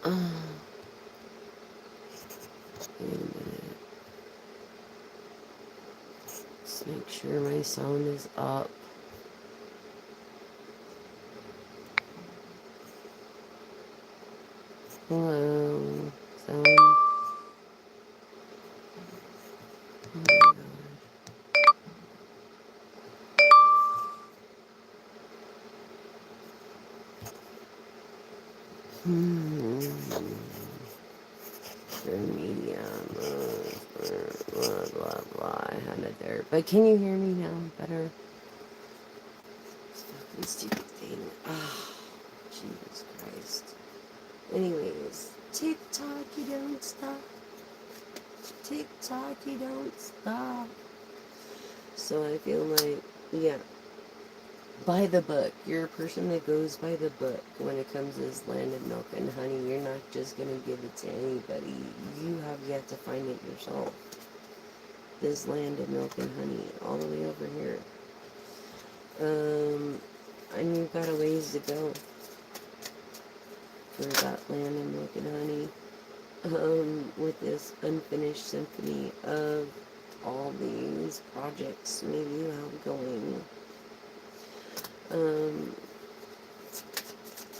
Oh, wait a minute. Let's make sure my sound is up. Hello. Sound. Oh my god. Medium. Blah, blah, blah. I had it there. But can you hear me now better? This fucking stupid thing. Ah, Jesus Christ. Anyways, tick-tock, you don't stop. Tick-tock, you don't stop. So I feel like, yeah, by the book. You're a person that goes by the book when it comes to this land of milk and honey. You're not just going to give it to anybody. You have yet to find it yourself. This land of milk and honey, all the way over here. And you've got a ways to go for that land of milk and honey. With this unfinished symphony of all these projects maybe you have going. And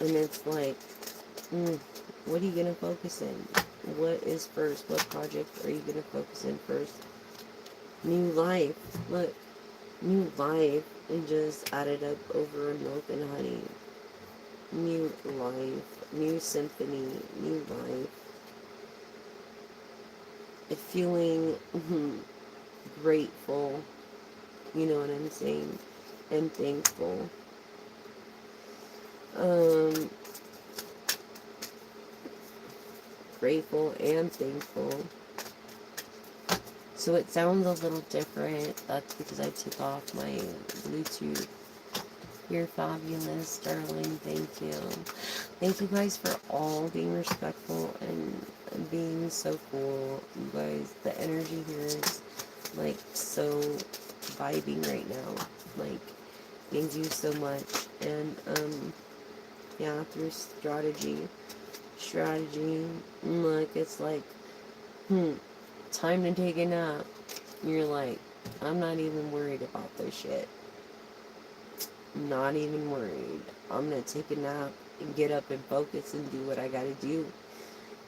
it's like, what are you going to focus in? What is first? What project are you going to focus in first? New life. Look, new life. And just added up over milk and honey. New life. New symphony. New life. Feeling grateful. You know what I'm saying? And thankful. Grateful and thankful. So it sounds a little different. That's because I took off my Bluetooth. You're fabulous, darling. Thank you. Thank you guys for all being respectful and being so cool. You guys, the energy here is like so vibing right now. Like, thank you so much. And yeah, through strategy, like it's like, time to take a nap. You're like, I'm not even worried about this shit. Not even worried. I'm gonna take a nap and get up and focus and do what I gotta do.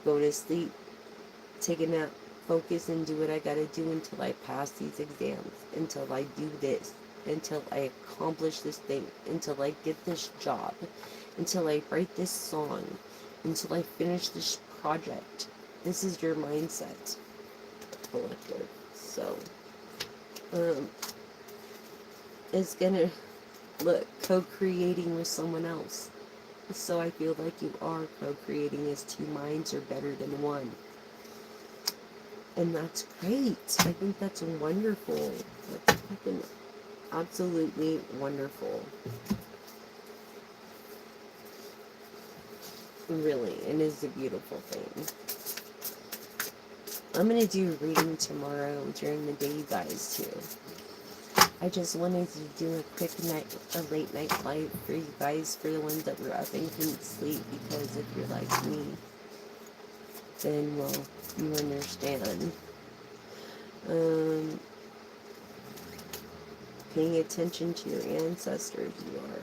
Go to sleep, take a nap, focus and do what I gotta do until I pass these exams, until I do this, until I accomplish this thing, until I get this job, until I write this song, until I finish this project. This is your mindset, collective. So, it's gonna look co-creating with someone else. So I feel like you are co-creating as two minds are better than one. And that's great. I think that's wonderful. That's fucking absolutely wonderful. Really, it is a beautiful thing. I'm going to do a reading tomorrow during the day, guys, too. I just wanted to do a late night live for you guys, for the ones that were up and couldn't sleep, because if you're like me, then, well, you understand. Paying attention to your ancestors, you are.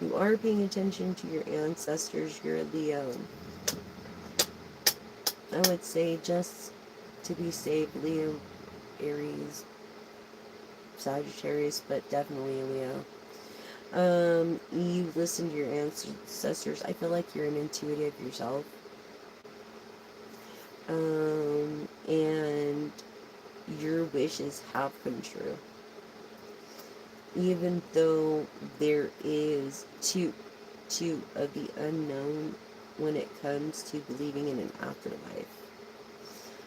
You are paying attention to your ancestors. You're a Leo. I would say, just to be safe, Leo, Aries, Sagittarius, but definitely a Leo. You listen to your ancestors. I feel like you're an intuitive yourself. And your wishes have come true. Even though there is two of the unknown when it comes to believing in an afterlife.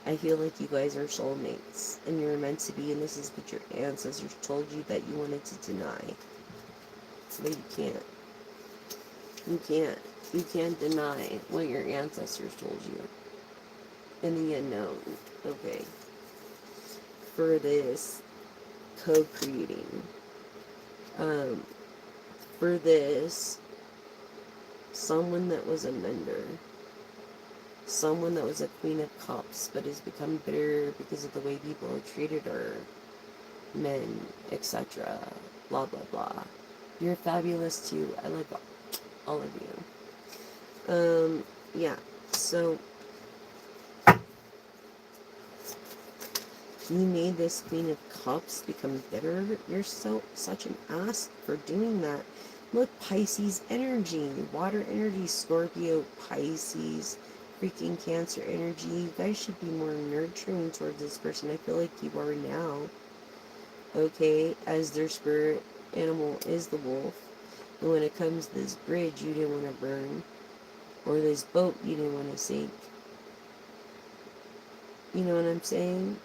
I feel like you guys are soulmates and you're meant to be, and this is what your ancestors told you that you wanted to deny. But you can't. You can't. You can't deny what your ancestors told you. In the unknown. Okay. For this co-creating. For this, someone that was a mender. Someone that was a queen of cups, but has become bitter because of the way people have treated her. Men, etc. Blah, blah, blah. You're fabulous too. I like all of you. Yeah. So, you made this Queen of Cups become bitter. You're such an ass for doing that. Look, Pisces energy, water energy, Scorpio, Pisces, freaking Cancer energy. You guys should be more nurturing towards this person. I feel like you are now. Okay, as their spirit animal is the wolf. And when it comes to this bridge you didn't want to burn, or this boat you didn't want to sink. You know what I'm saying?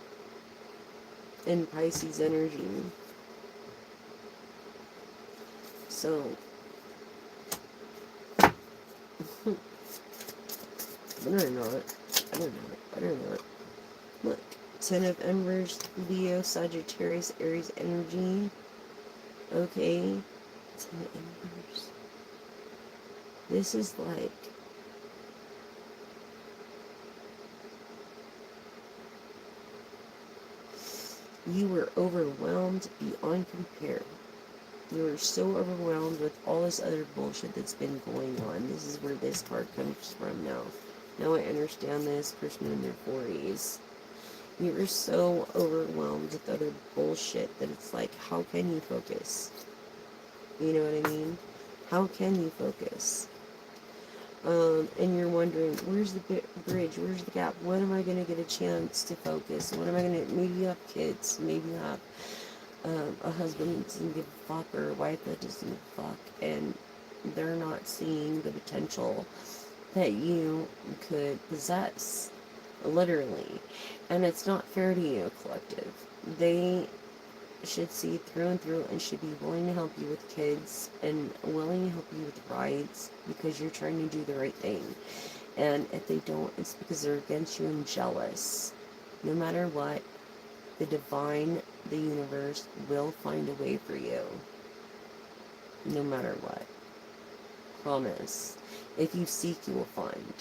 In Pisces energy. So, I don't know it. I don't know it. Look, Ten of Embers, Leo, Sagittarius, Aries energy. Okay. Ten of Embers. This is like... You were overwhelmed beyond compare. You were so overwhelmed with all this other bullshit that's been going on. This is where this card comes from now. Now I understand this person in their 40s. You were so overwhelmed with other bullshit that it's like, how can you focus? You know what I mean? How can you focus? And you're wondering, where's the bridge? Where's the gap? When am I going to get a chance to focus? When am I going to... Maybe you have kids. Maybe you have a husband that doesn't give a fuck, or a wife that doesn't give a fuck, and they're not seeing the potential that you could possess, literally. And it's not fair to you, collective. They should see through and through and should be willing to help you with kids and willing to help you with rides because you're trying to do the right thing. And if they don't, it's because they're against you and jealous. No matter what, the divine, the universe will find a way for you. No matter what. Promise. If you seek, you will find.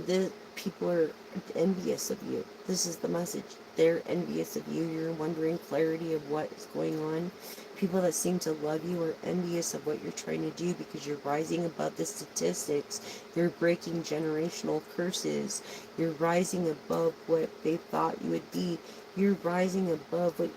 The people are envious of you. This is the message. They're envious of you. You're wondering clarity of what is going on. People that seem to love you are envious of what you're trying to do because you're rising above the statistics. You're breaking generational curses. You're rising above what they thought you would be. You're rising above what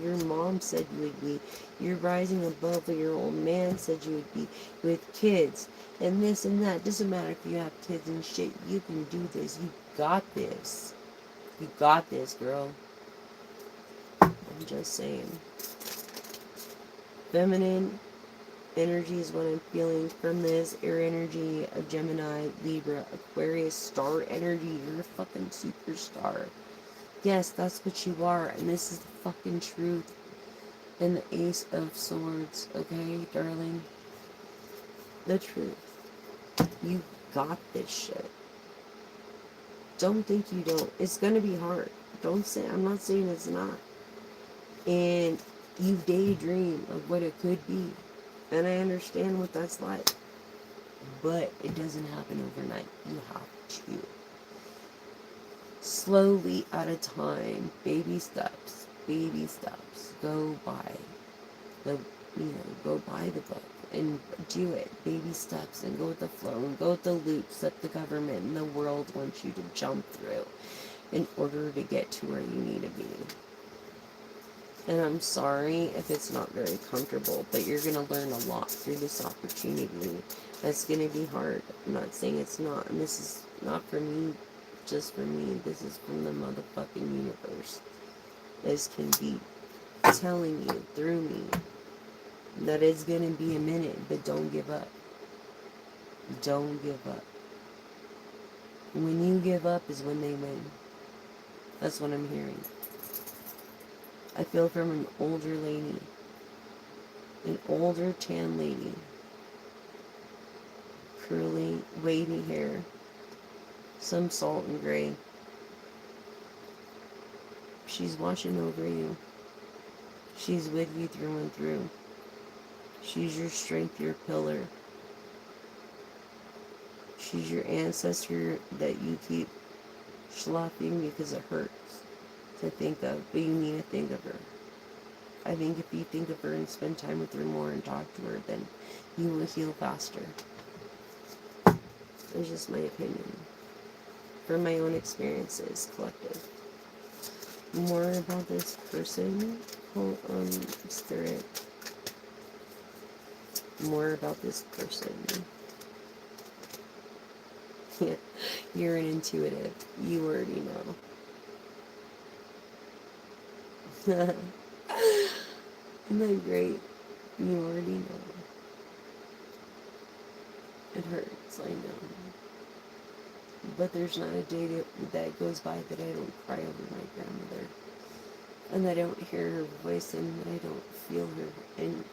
your mom said you would be. You're rising above what your old man said you would be with kids. And this and that. Doesn't matter if you have kids and shit. You can do this. You got this. You got this, girl. I'm just saying. Feminine energy is what I'm feeling from this. Air energy of Gemini, Libra, Aquarius, star energy. You're a fucking superstar. Yes, that's what you are. And this is the fucking truth. And the Ace of Swords. Okay, darling? The truth. You got this shit. Don't think you don't. It's gonna be hard. Don't say, I'm not saying it's not. And you daydream of what it could be. And I understand what that's like. But it doesn't happen overnight. You have to. Slowly at a time. Baby steps. Baby steps. Go by. Go buy the book. And do it. Baby steps. And go with the flow. And go with the loops that the government and the world wants you to jump through in order to get to where you need to be. And I'm sorry if it's not very comfortable, but you're going to learn a lot through this opportunity. That's going to be hard. I'm not saying it's not. And this is not for me, just for me. This is from the motherfucking universe. This can be telling you through me that it's going to be a minute, but don't give up. Don't give up. When you give up is when they win. That's what I'm hearing. I feel from an older lady. An older tan lady. Curly, wavy hair. Some salt and gray. She's watching over you. She's with you through and through. She's your strength, your pillar. She's your ancestor that you keep schlopping because it hurts to think of, but you need to think of her. I think if you think of her and spend time with her more and talk to her, then you will heal faster. It's just my opinion. From my own experiences, collective. More about this person. Hold on, spirit. More about this person. Yeah, you're an intuitive. You already know. Isn't that great? You already know. It hurts, I know. But there's not a day that goes by that I don't cry over my grandmother. And I don't hear her voice and I don't feel her and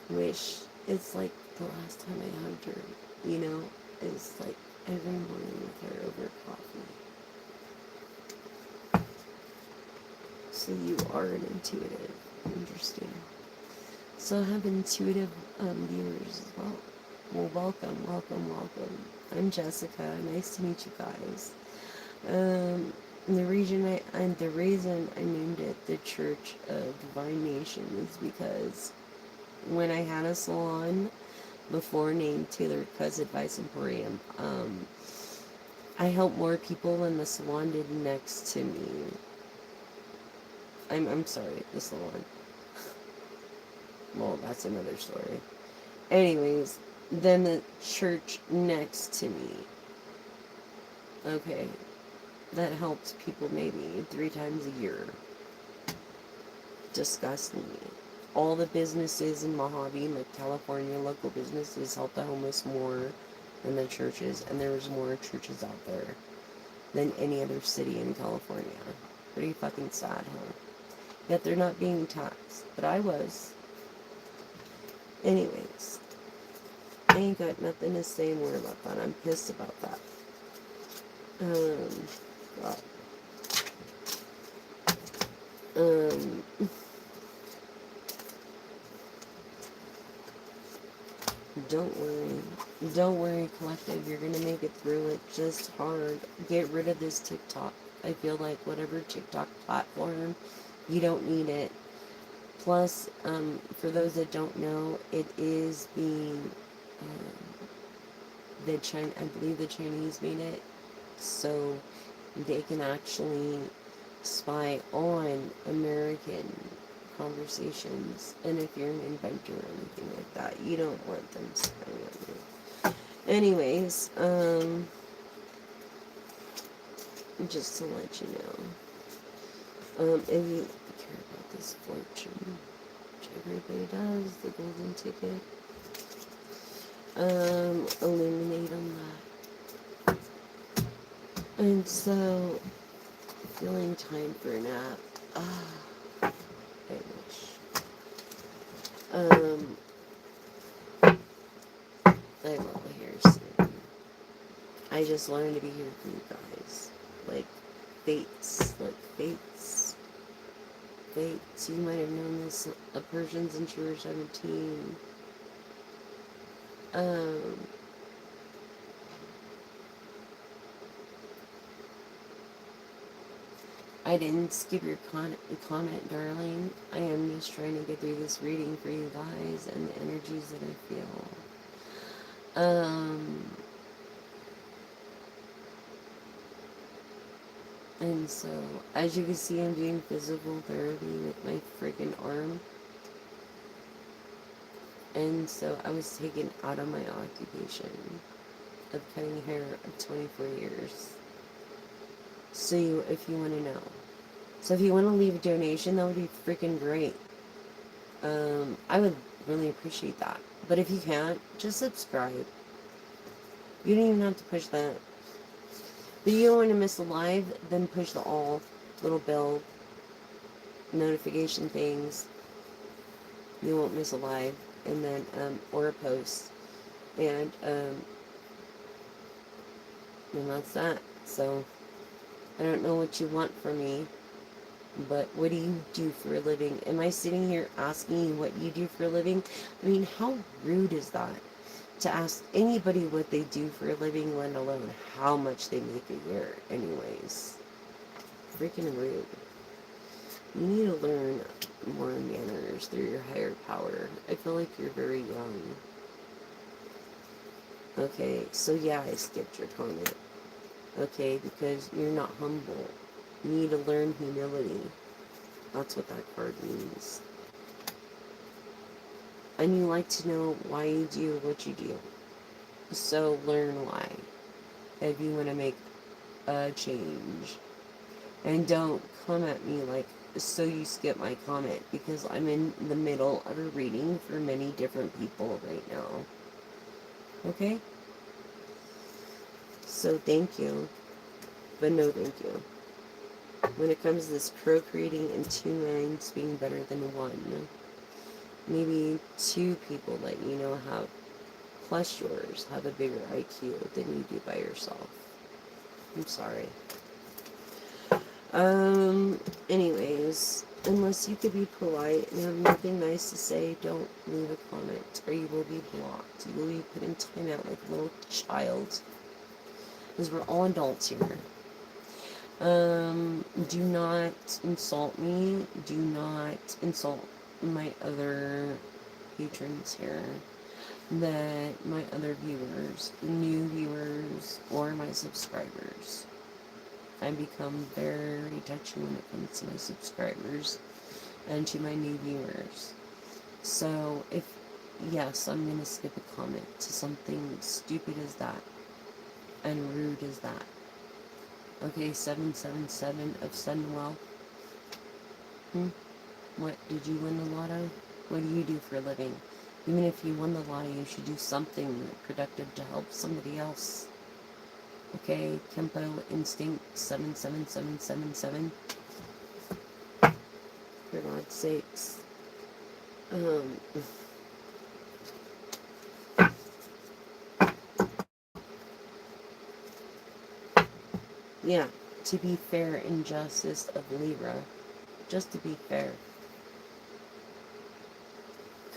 wish. It's like the last time I hugged her, you know? It's like every morning with her over coffee. So you are an intuitive. Interesting. So I have intuitive viewers as well. Well, welcome, welcome, welcome. I'm Jessica. Nice to meet you guys. The reason I named it the Church of Divine Nation is because when I had a salon before named Tailored Cuts Advice Emporium, I helped more people than the salon did next to me. I'm sorry, the salon. Well, that's another story. Anyways, then the church next to me. Okay. That helps people maybe 3 times a year. Disgustingly. All the businesses in Mojave, like California, local businesses, help the homeless more than the churches. And there's more churches out there than any other city in California. Pretty fucking sad, huh? Yet they're not being taxed. But I was. Anyways. I ain't got nothing to say more about that. I'm pissed about that. God. Don't worry. Don't worry, collective. You're gonna make it through it. Just hard. Get rid of this TikTok. I feel like whatever TikTok platform, you don't need it. Plus, for those that don't know, it is being, I believe the Chinese made it, so they can actually spy on American conversations. And if you're an inventor or anything like that, you don't want them spying on you. Anyways, just to let you know, if you care about this fortune, which everybody does, the golden ticket, illuminate on that. And so, feeling time for a nap. I wish. I love the hair soon. I just wanted to be here for you guys. Like fates. Fates. You might have known this. Persians in Chapter 17. I didn't skip your comment, darling. I am just trying to get through this reading for you guys and the energies that I feel. And so, as you can see, I'm doing physical therapy with my freaking arm. And so, I was taken out of my occupation of cutting hair of 24 years. So, if you want to know. So, if you want to leave a donation, that would be freaking great. I would really appreciate that. But if you can't, just subscribe. You don't even have to push that. But you don't want to miss a live, then push the all little bell notification things. You won't miss a live, and then or a post, and that's that. So I don't know what you want from me, but what do you do for a living? Am I sitting here asking you what you do for a living? I mean, how rude is that? To ask anybody what they do for a living, let alone how much they make a year, anyways. Freaking rude. You need to learn more manners through your higher power. I feel like you're very young. Okay, so yeah, I skipped your comment. Okay, because you're not humble. You need to learn humility. That's what that card means. And you like to know why you do what you do. So learn why. If you want to make a change. And don't come at me like, so you skip my comment, because I'm in the middle of a reading for many different people right now. Okay? So thank you, but no thank you. When it comes to this procreating in two minds being better than one, maybe two people that you know have, plus yours, have a bigger IQ than you do by yourself. I'm sorry. Anyways, unless you could be polite and have nothing nice to say, don't leave a comment, or you will be blocked. You will be put in timeout like a little child. Because we're all adults here. Do not insult me. Do not insult my other patrons here. That my other viewers, new viewers, or my subscribers. I become very touchy when it comes to my subscribers and to my new viewers. So if, yes, I'm going to skip a comment to something stupid as that and rude as that. Okay, 777 of sudden wealth. What, did you win the lotto? What do you do for a living? Even if you won the lotto, you should do something productive to help somebody else. Okay, Kempo Instinct 77777. For God's sakes. Yeah, to be fair, injustice of Libra. Just to be fair.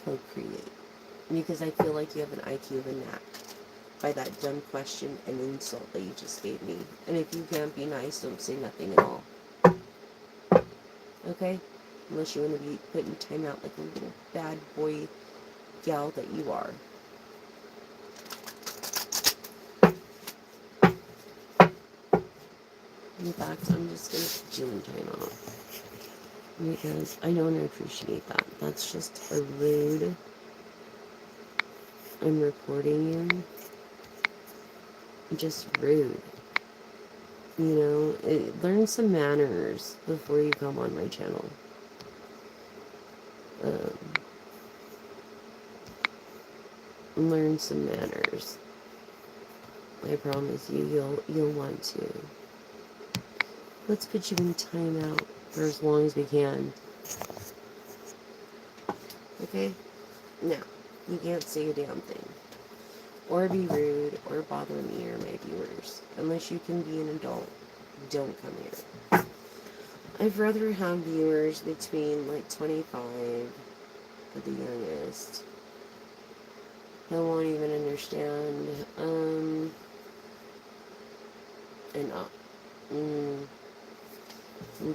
Co-create. Because I feel like you have an IQ of a gnat. By that dumb question and insult that you just gave me. And if you can't be nice, don't say nothing at all. Okay? Unless you want to be put in timeout like a little bad boy gal that you are. In fact, I'm just going to put you in timeout. Because I don't appreciate that. That's just a rude. I'm reporting you. Just rude. You know, learn some manners before you come on my channel. Learn some manners. I promise you, you'll want to. Let's put you in timeout for as long as we can. Okay? Now, you can't say a damn thing. Or be rude, or bother me or my viewers. Unless you can be an adult, don't come here. I'd rather have viewers between like 25 at the youngest. They won't even understand. And up.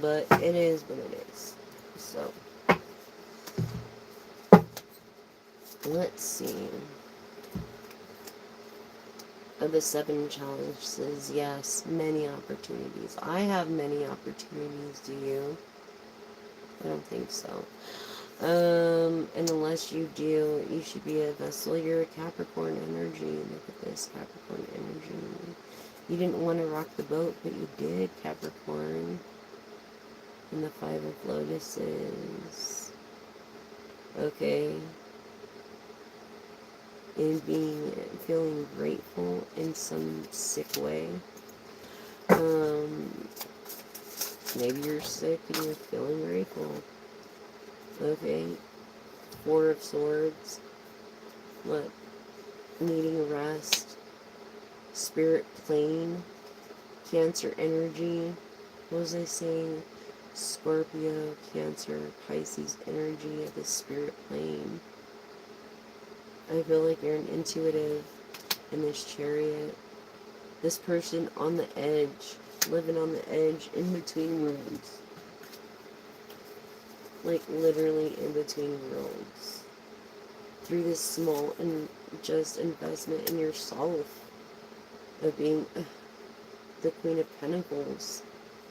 But it is what it is. So, let's see. of the 7 challenges, yes, many opportunities. I have many opportunities, do you? I don't think so. And unless you do, you should be a vessel. You're a Capricorn energy. Look at this, Capricorn energy. You didn't want to rock the boat, but you did, Capricorn. And the 5 of Lotuses. Okay. And feeling grateful in some sick way. Maybe you're sick and you're feeling grateful. Okay. 4 of Swords. What? Needing a rest. Spirit plane. Cancer energy. What was I saying? Scorpio, Cancer, Pisces energy of the spirit plane. I feel like you're an intuitive in this Chariot. This person on the edge, living on the edge, in between worlds. Like literally in between worlds. Through this small and just investment in yourself of being the Queen of Pentacles.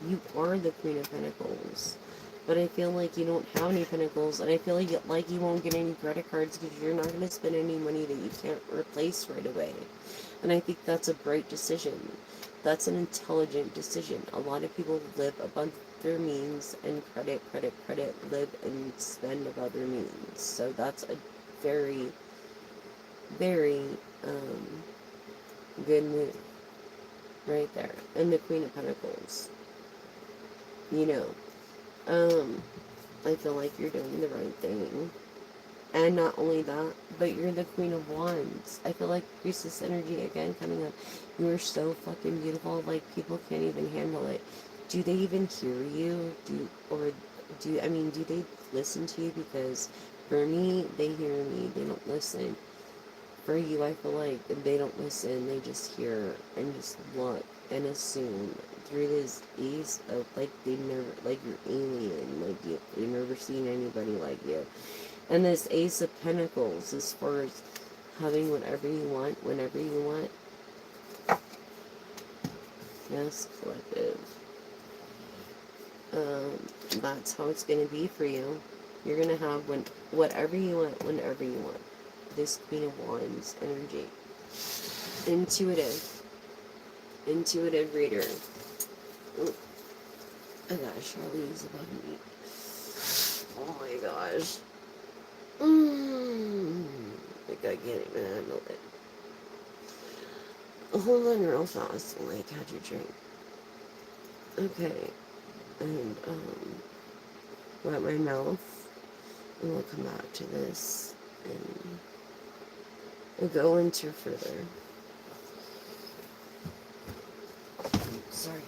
You are the Queen of Pentacles. But I feel like you don't have any pentacles, and I feel like you won't get any credit cards because you're not going to spend any money that you can't replace right away. And I think that's a bright decision. That's an intelligent decision. A lot of people live above their means and credit, live and spend above their means. So that's a very, very good move right there. And the Queen of Pentacles. You know. I feel like you're doing the right thing. And not only that, but you're the Queen of Wands. I feel like Priestess energy again coming up. You are so fucking beautiful, like people can't even handle it. Do they even hear you? Do they listen to you? Because for me, they hear me, they don't listen. For you, I feel like they don't listen, they just hear and just look and assume through this ease of like they never, like you're alien, like you've never seen anybody like you. And this Ace of Pentacles, as far as having whatever you want, whenever you want. Yes, collective. That's how it's going to be for you. You're going to have whatever you want, whenever you want. This Queen of Wands energy. Intuitive reader. Ooh. I got Charlie's above me. Oh my gosh. I think I can't even handle it. Hold on real fast while I catch a drink. Okay. And, wet my mouth. And we'll come back to this. And we'll go into further. Sorry.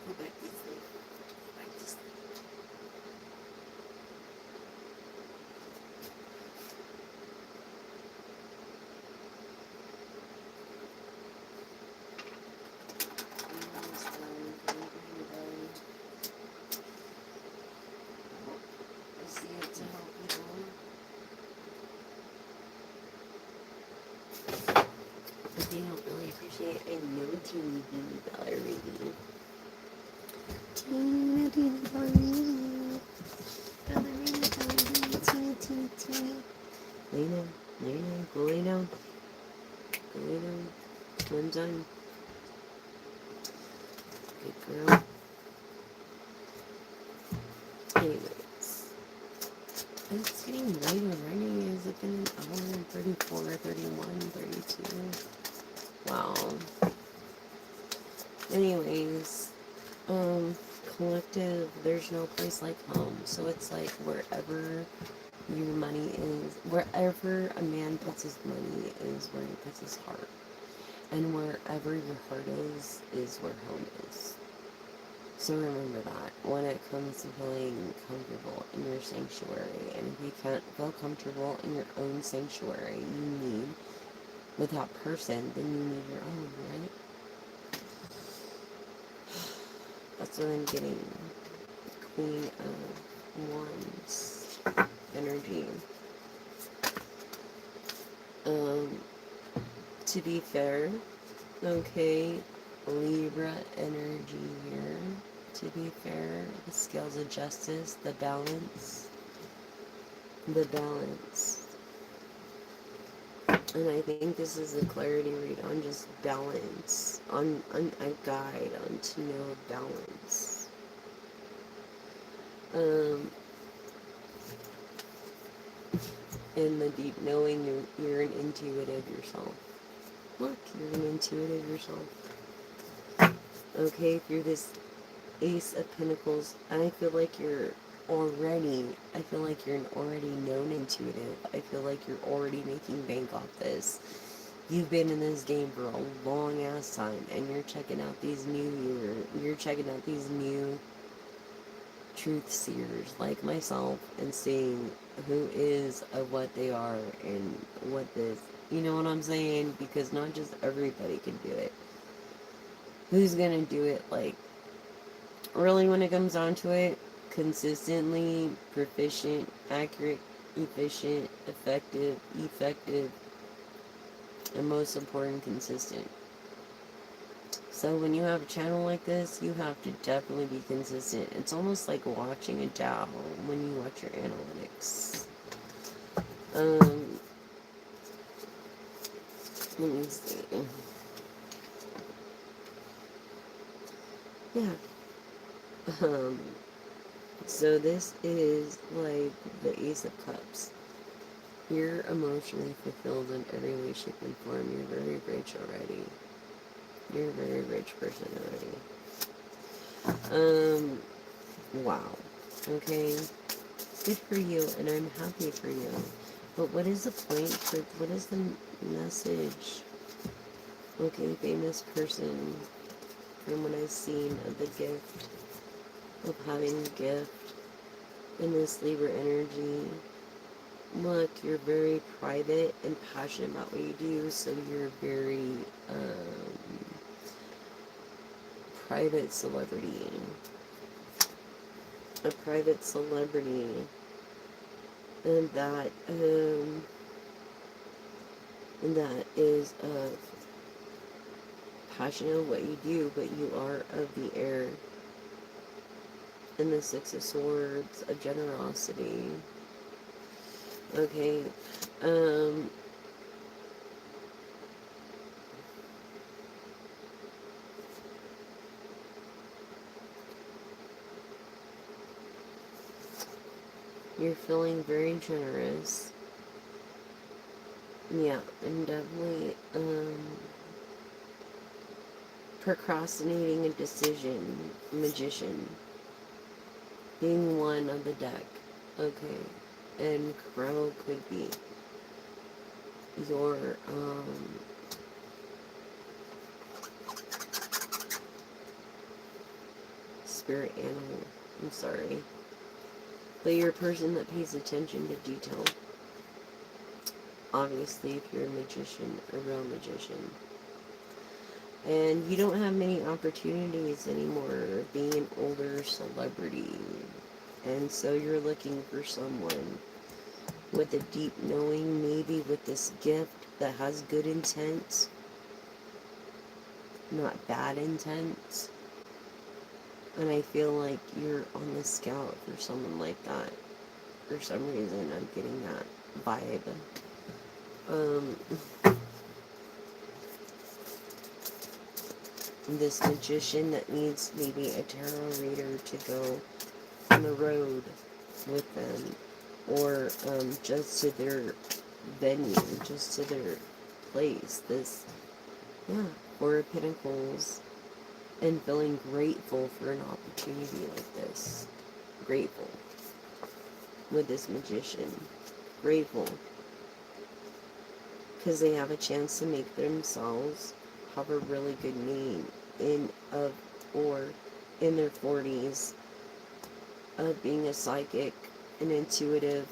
Go back to sleep. Go back to sleep. If you don't really appreciate, I know teeny ballerina. Teeny ballerina. Ballerina, teeny. Lay down, go lay down. Go lay down. One done. Good girl. Anyways. It's getting late already. Has it been an hour and 34, 31, 32? Wow. Anyways, collective, there's no place like home. So it's like wherever your money is, wherever a man puts his money is where he puts his heart. And wherever your heart is where home is. So remember that when it comes to feeling comfortable in your sanctuary, and if you can't feel comfortable in your own sanctuary, you need, with that person, then you need your own, right? That's what I'm getting. Queen of Wands energy. To be fair, okay, Libra energy here. To be fair, the scales of justice, the balance. And I think this is a clarity read on just balance, on a guide on to know balance. In the deep knowing, you're an intuitive yourself. Look, you're an intuitive yourself. Okay, through this Ace of Pentacles, I feel like you're I feel like you're an already known intuitive. I feel like you're already making bank off this. You've been in this game for a long ass time, and you're checking out these you're checking out these new truth seers like myself and seeing who is of what they are and what this, you know what I'm saying? Because not just everybody can do it. Who's gonna do it, like, really, when it comes down to it, consistently, proficient, accurate, efficient, effective, and most important, consistent. So when you have a channel like this, you have to definitely be consistent. It's almost like watching a Dow when you watch your analytics. Let me see. Yeah. So this is like the Ace of Cups. You're emotionally fulfilled in every way, shape, and form. You're very rich already. You're a very rich person already. Wow. Okay. Good for you, and I'm happy for you. But what is the point for, what is the message? Okay, famous person, from what I've seen of the gift, of having a gift in this Libra energy. Look, you're very private and passionate about what you do, so you're very private celebrity. A private celebrity. And that is passionate of what you do, but you are of the air. And the Six of Swords, of generosity. Okay, you're feeling very generous. Yeah, and definitely, procrastinating a decision, magician, being one of the deck. Okay, and Crow could be your, spirit animal. I'm sorry. But you're a person that pays attention to detail. Obviously, if you're a magician, a real magician. And you don't have many opportunities anymore of being an older celebrity. And so you're looking for someone with a deep knowing, maybe with this gift that has good intent, not bad intent. And I feel like you're on the scout for someone like that. For some reason, I'm getting that vibe. This magician that needs maybe a tarot reader to go on the road with them, or just to their venue, just to their place. This, yeah, Four of Pentacles, and feeling grateful for an opportunity like this. Grateful with this magician. Grateful because they have a chance to make themselves have a really good name in, of, or in their 40s of being a psychic, an intuitive,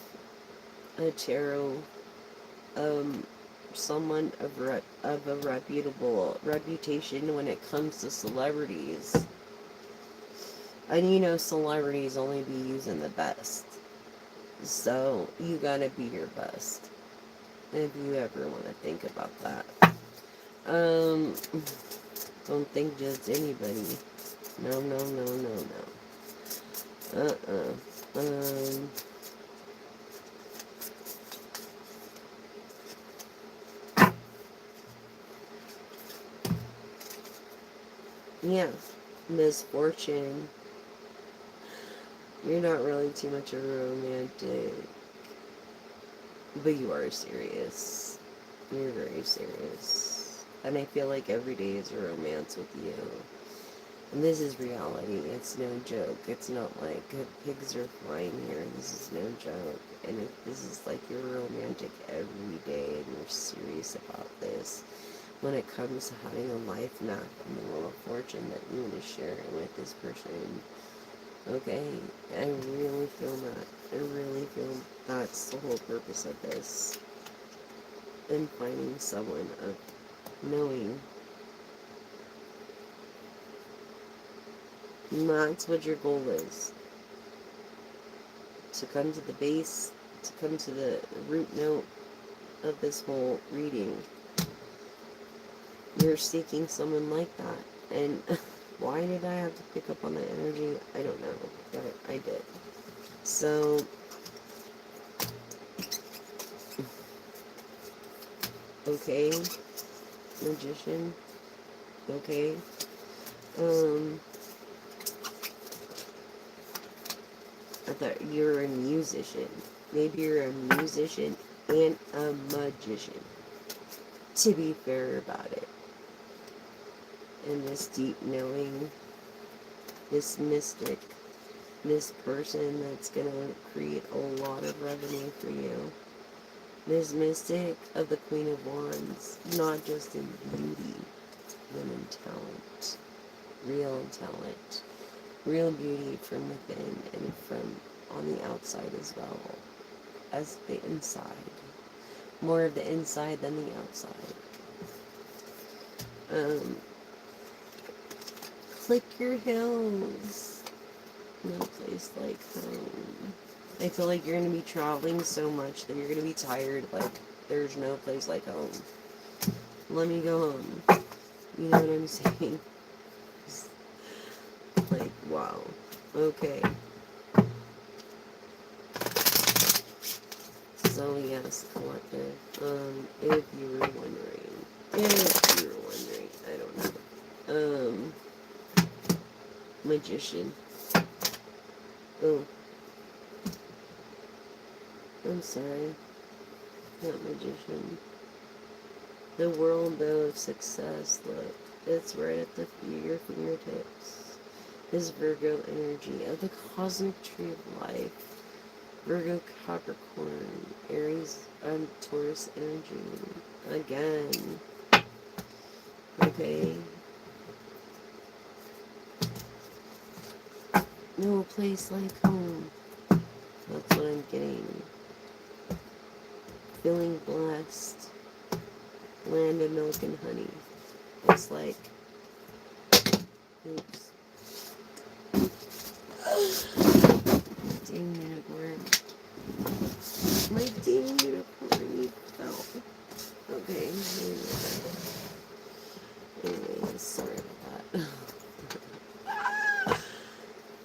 a tarot, someone of a reputable reputation when it comes to celebrities. And you know celebrities only be using the best. So you gotta be your best. If you ever want to think about that. Don't think just anybody. No, no, no, no, no. Yeah. Misfortune. You're not really too much of a romantic. But you are serious. You're very serious. And I feel like every day is a romance with you. And this is reality. It's no joke. It's not like pigs are flying here. This is no joke. And if this is like you're romantic every day and you're serious about this, when it comes to having a life map and the Wheel of Fortune that you want to share with this person, okay? I really feel that. I really feel that's the whole purpose of this. And finding someone of knowing. And that's what your goal is. To come to the base, to come to the root note of this whole reading. You're seeking someone like that. And why did I have to pick up on that energy? I don't know. But I did. So, okay. Magician. Okay. I thought you were a musician. Maybe you're a musician and a magician. To be fair about it. And this deep knowing, this mystic, this person that's going to create a lot of revenue for you. This mystic of the Queen of Wands, not just in beauty, but in talent. Real talent. Real beauty from within and from on the outside as well as the inside. More of the inside than the outside. Click your heels. No place like home. I feel like you're going to be traveling so much that you're going to be tired. Like, there's no place like home. Let me go home. You know what I'm saying? Like, wow. Okay. So, yes, collective. If you were wondering. I don't know. Magician. Oh. I'm sorry. Not magician. The world of success, look. It's right at your fingertips. This Virgo energy of the cosmic tree of life. Virgo, Capricorn, Aries, and Taurus energy. Again. Okay. No place like home. That's what I'm getting. Feeling blessed. Land of milk and honey. It's like, oops. Dang unicorn. My dang unicorn fell. Okay. Anyways, sorry about that.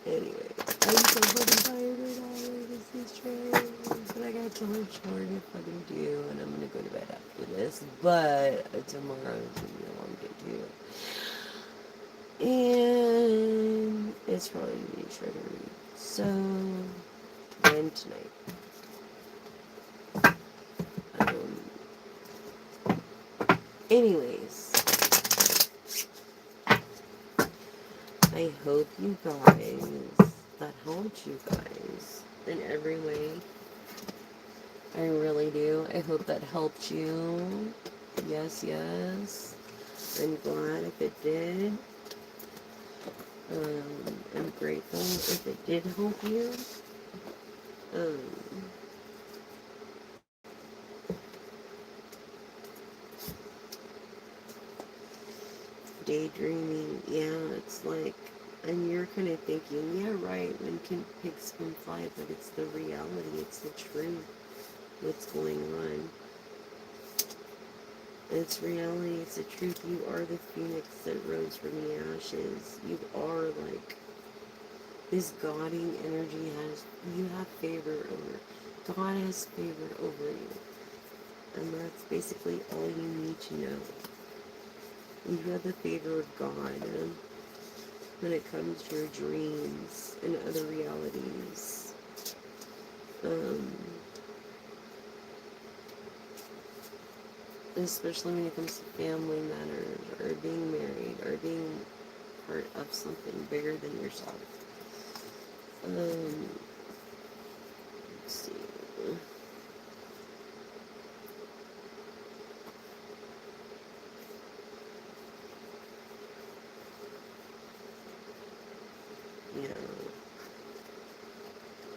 Anyway, I'm so fucking tired right now. This is trash. But I got so much more to fucking do, and I'm gonna go to bed after this. But tomorrow is gonna be a long day too. And it's probably gonna be short to read. So, then tonight. Anyways, I hope you guys, that helped you guys in every way. I really do. I hope that helped you. Yes, yes. I'm glad if it did. I'm grateful if it did help you. Um, Daydreaming, yeah, it's like, and you're kind of thinking, yeah, right, when pigs can fly, but it's the reality, it's the truth, what's going on. It's reality, it's the truth. You are the phoenix that rose from the ashes. You are like, this godding energy you have favor over, God has favor over you. And that's basically all you need to know. You have the favor of God when it comes to your dreams and other realities. Especially when it comes to family matters, or being married, or being part of something bigger than yourself. Let's see. Yeah.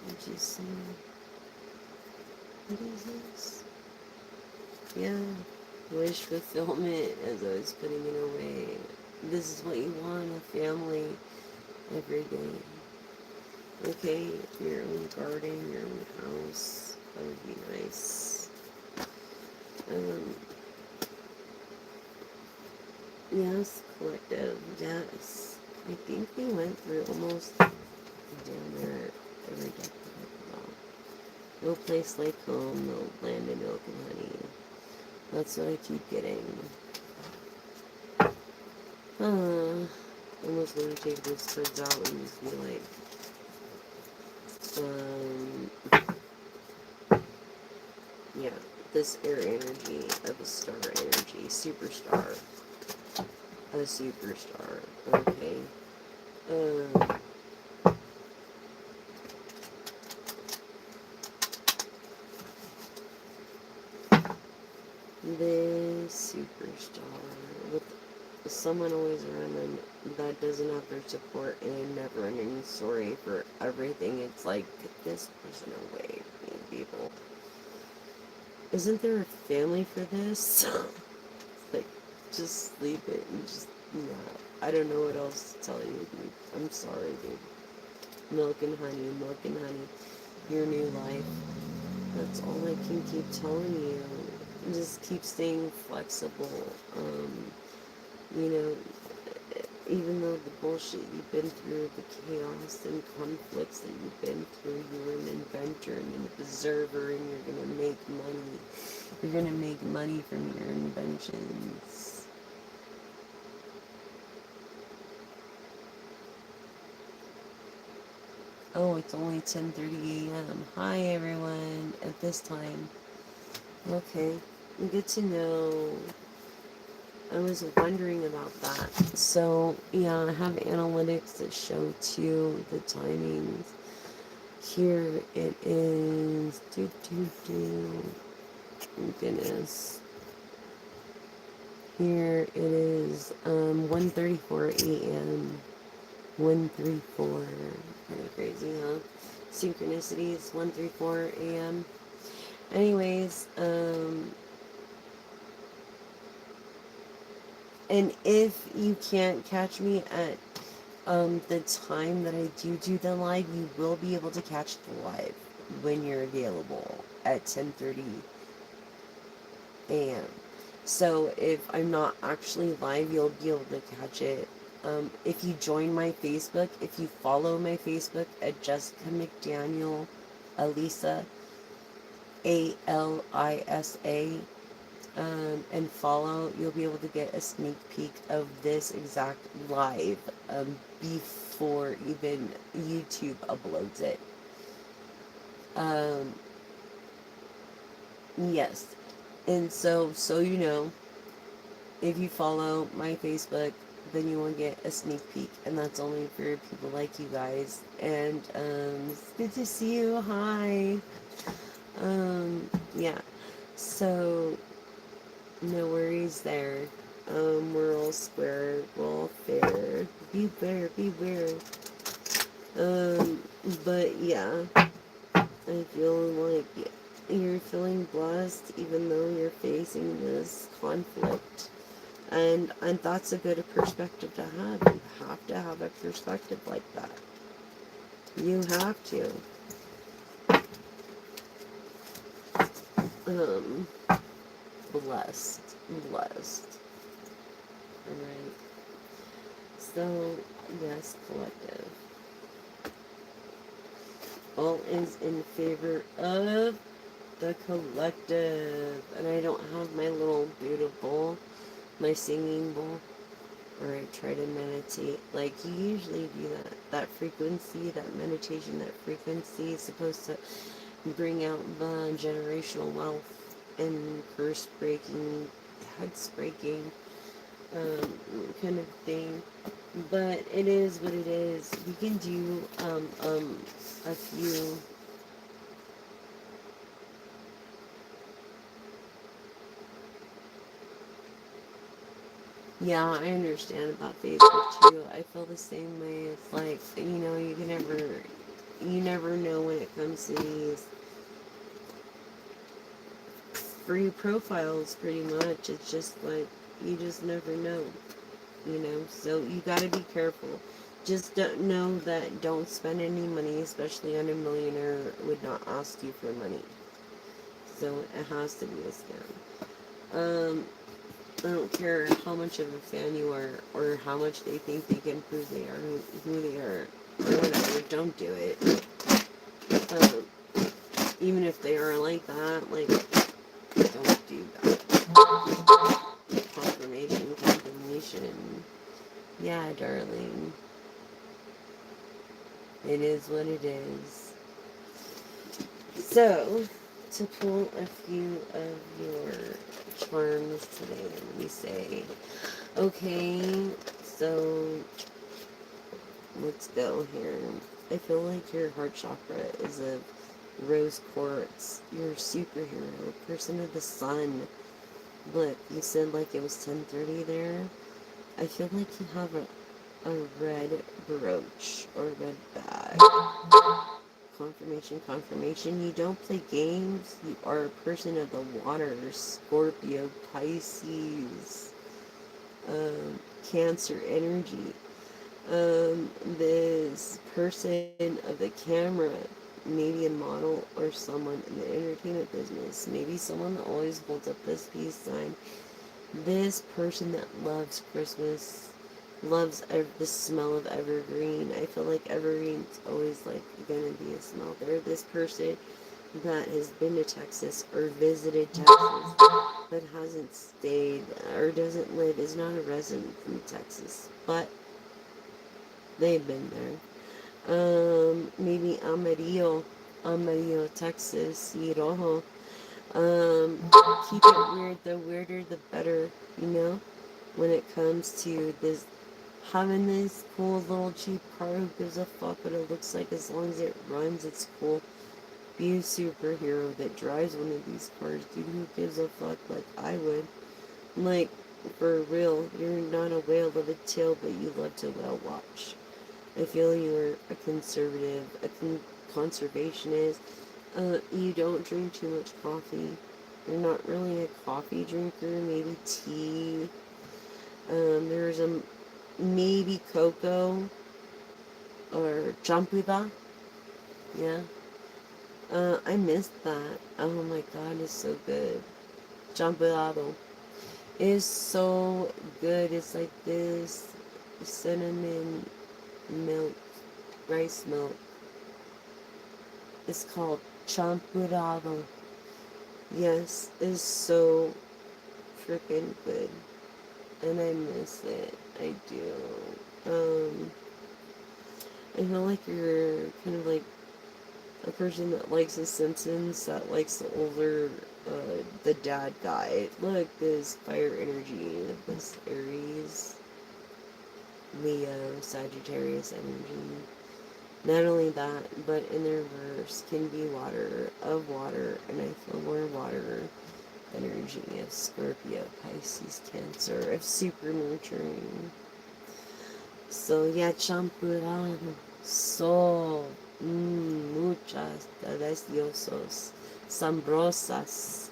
What you say? What is this? Yeah. Wish fulfillment, as I was putting it away. This is what you want, a family every day. Okay, your own garden, your own house. That would be nice. Yes, collective, yes. I think we went through almost down there every decade. No place like home, no land of milk and honey. That's what I keep getting. Almost want to take those cards out and just be like, yeah, this air energy of a star energy, superstar, a superstar, okay. This superstar with someone always around them that doesn't have their support, and a never-ending story for everything. It's like, get this person away from me, people. Isn't there a family for this? Like, just leave it and just, I don't know what else to tell you, dude. I'm sorry, dude. Milk and honey, your new life. That's all I can keep telling you. Just keep staying flexible. You know, even though the bullshit you've been through, the chaos and conflicts that you've been through, you're an inventor and an observer, and you're gonna make money. You're gonna make money from your inventions. Oh, it's only 10:30 a.m. Hi, everyone, at this time. Okay, good to know. I was wondering about that. So, yeah, I have analytics that show, too, the timings. Here it is. Goodness. Here it is, 1:34 a.m. 1:34. Kind of crazy, huh? Synchronicities, 1:34 a.m. Anyways, and if you can't catch me at the time that I do the live, you will be able to catch the live when you're available at 10:30 a.m. So if I'm not actually live, you'll be able to catch it. If you join my Facebook, if you follow my Facebook at Jessica McDaniel, Alisa, Alisa, and follow, you'll be able to get a sneak peek of this exact live before even YouTube uploads it. Yes. And so you know, if you follow my Facebook, then you will get a sneak peek, and that's only for people like you guys. And it's good to see you. Hi. Yeah. So no worries there. We're all square, we're all fair. Beware, beware. But yeah, I feel like you're feeling blessed even though you're facing this conflict. And that's a good perspective to have. You have to have a perspective like that. You have to. Um, blessed. Blessed. Alright. So, yes, collective. All is in favor of the collective. And I don't have my little Buddha bowl, my singing bowl, or I try to meditate. Like, you usually do that. That frequency, that meditation, that frequency is supposed to bring out the generational wealth and curse breaking, heads breaking, kind of thing. But it is what it is. We can do a few. Yeah, I understand about Facebook too. I feel the same way. It's like, you never know when it comes to these free profiles. Pretty much, it's just like you just never know. So you got to be careful. Just don't know that don't spend any money, especially on a millionaire would not ask you for money. So it has to be a scam. I don't care how much of a fan you are or how much they think they can prove they are who they are or whatever. Don't do it. Um, Even if they are like that, like, don't do that. Confirmation, confirmation. Yeah, darling. It is what it is. So, to pull a few of your charms today, we say, okay, so let's go here. I feel like your heart chakra is a rose quartz. You're a superhero, person of the sun. Look, you said like it was 10:30 there. I feel like you have a red brooch or red bag. Confirmation, confirmation. You don't play games. You are a person of the water. Scorpio, Pisces, Cancer energy. This person of the camera, maybe a model or someone in the entertainment business, maybe someone that always holds up this peace sign. This person that loves Christmas, loves the smell of evergreen. I feel like evergreen's always like gonna be a smell. They're this person that has been to Texas or visited Texas but hasn't stayed or doesn't live, is not a resident from Texas, but they've been there. Maybe Amarillo, Texas, Rojo. Keep it weird. The weirder, the better. When it comes to this, having this cool little cheap car. Who gives a fuck what it looks like as long as it runs? It's cool. Be a superhero that drives one of these cars, dude. Who gives a fuck? Like I would. Like, for real, you're not a whale of a tail, but you love to whale watch. I feel you're a conservative, a conservationist. You don't drink too much coffee. You're not really a coffee drinker. Maybe tea. There's a maybe cocoa or champuda. Yeah. I missed that. Oh my god, it's so good. Champurrado. It's so good. It's like this cinnamon milk, rice milk. It's called champurrado. Yes, it's so freaking good. And I miss it. I do. I feel like you're kind of like a person that likes The Simpsons, that likes the older, the dad guy. Look, this fire energy, this Aries, Leo, Sagittarius energy. Not only that, but in the reverse can be water, of water, and I feel more water. energy of Scorpio, Pisces, Cancer, of super nurturing. So, yeah, champurrado. So, muchas deliciosos, sambrosas.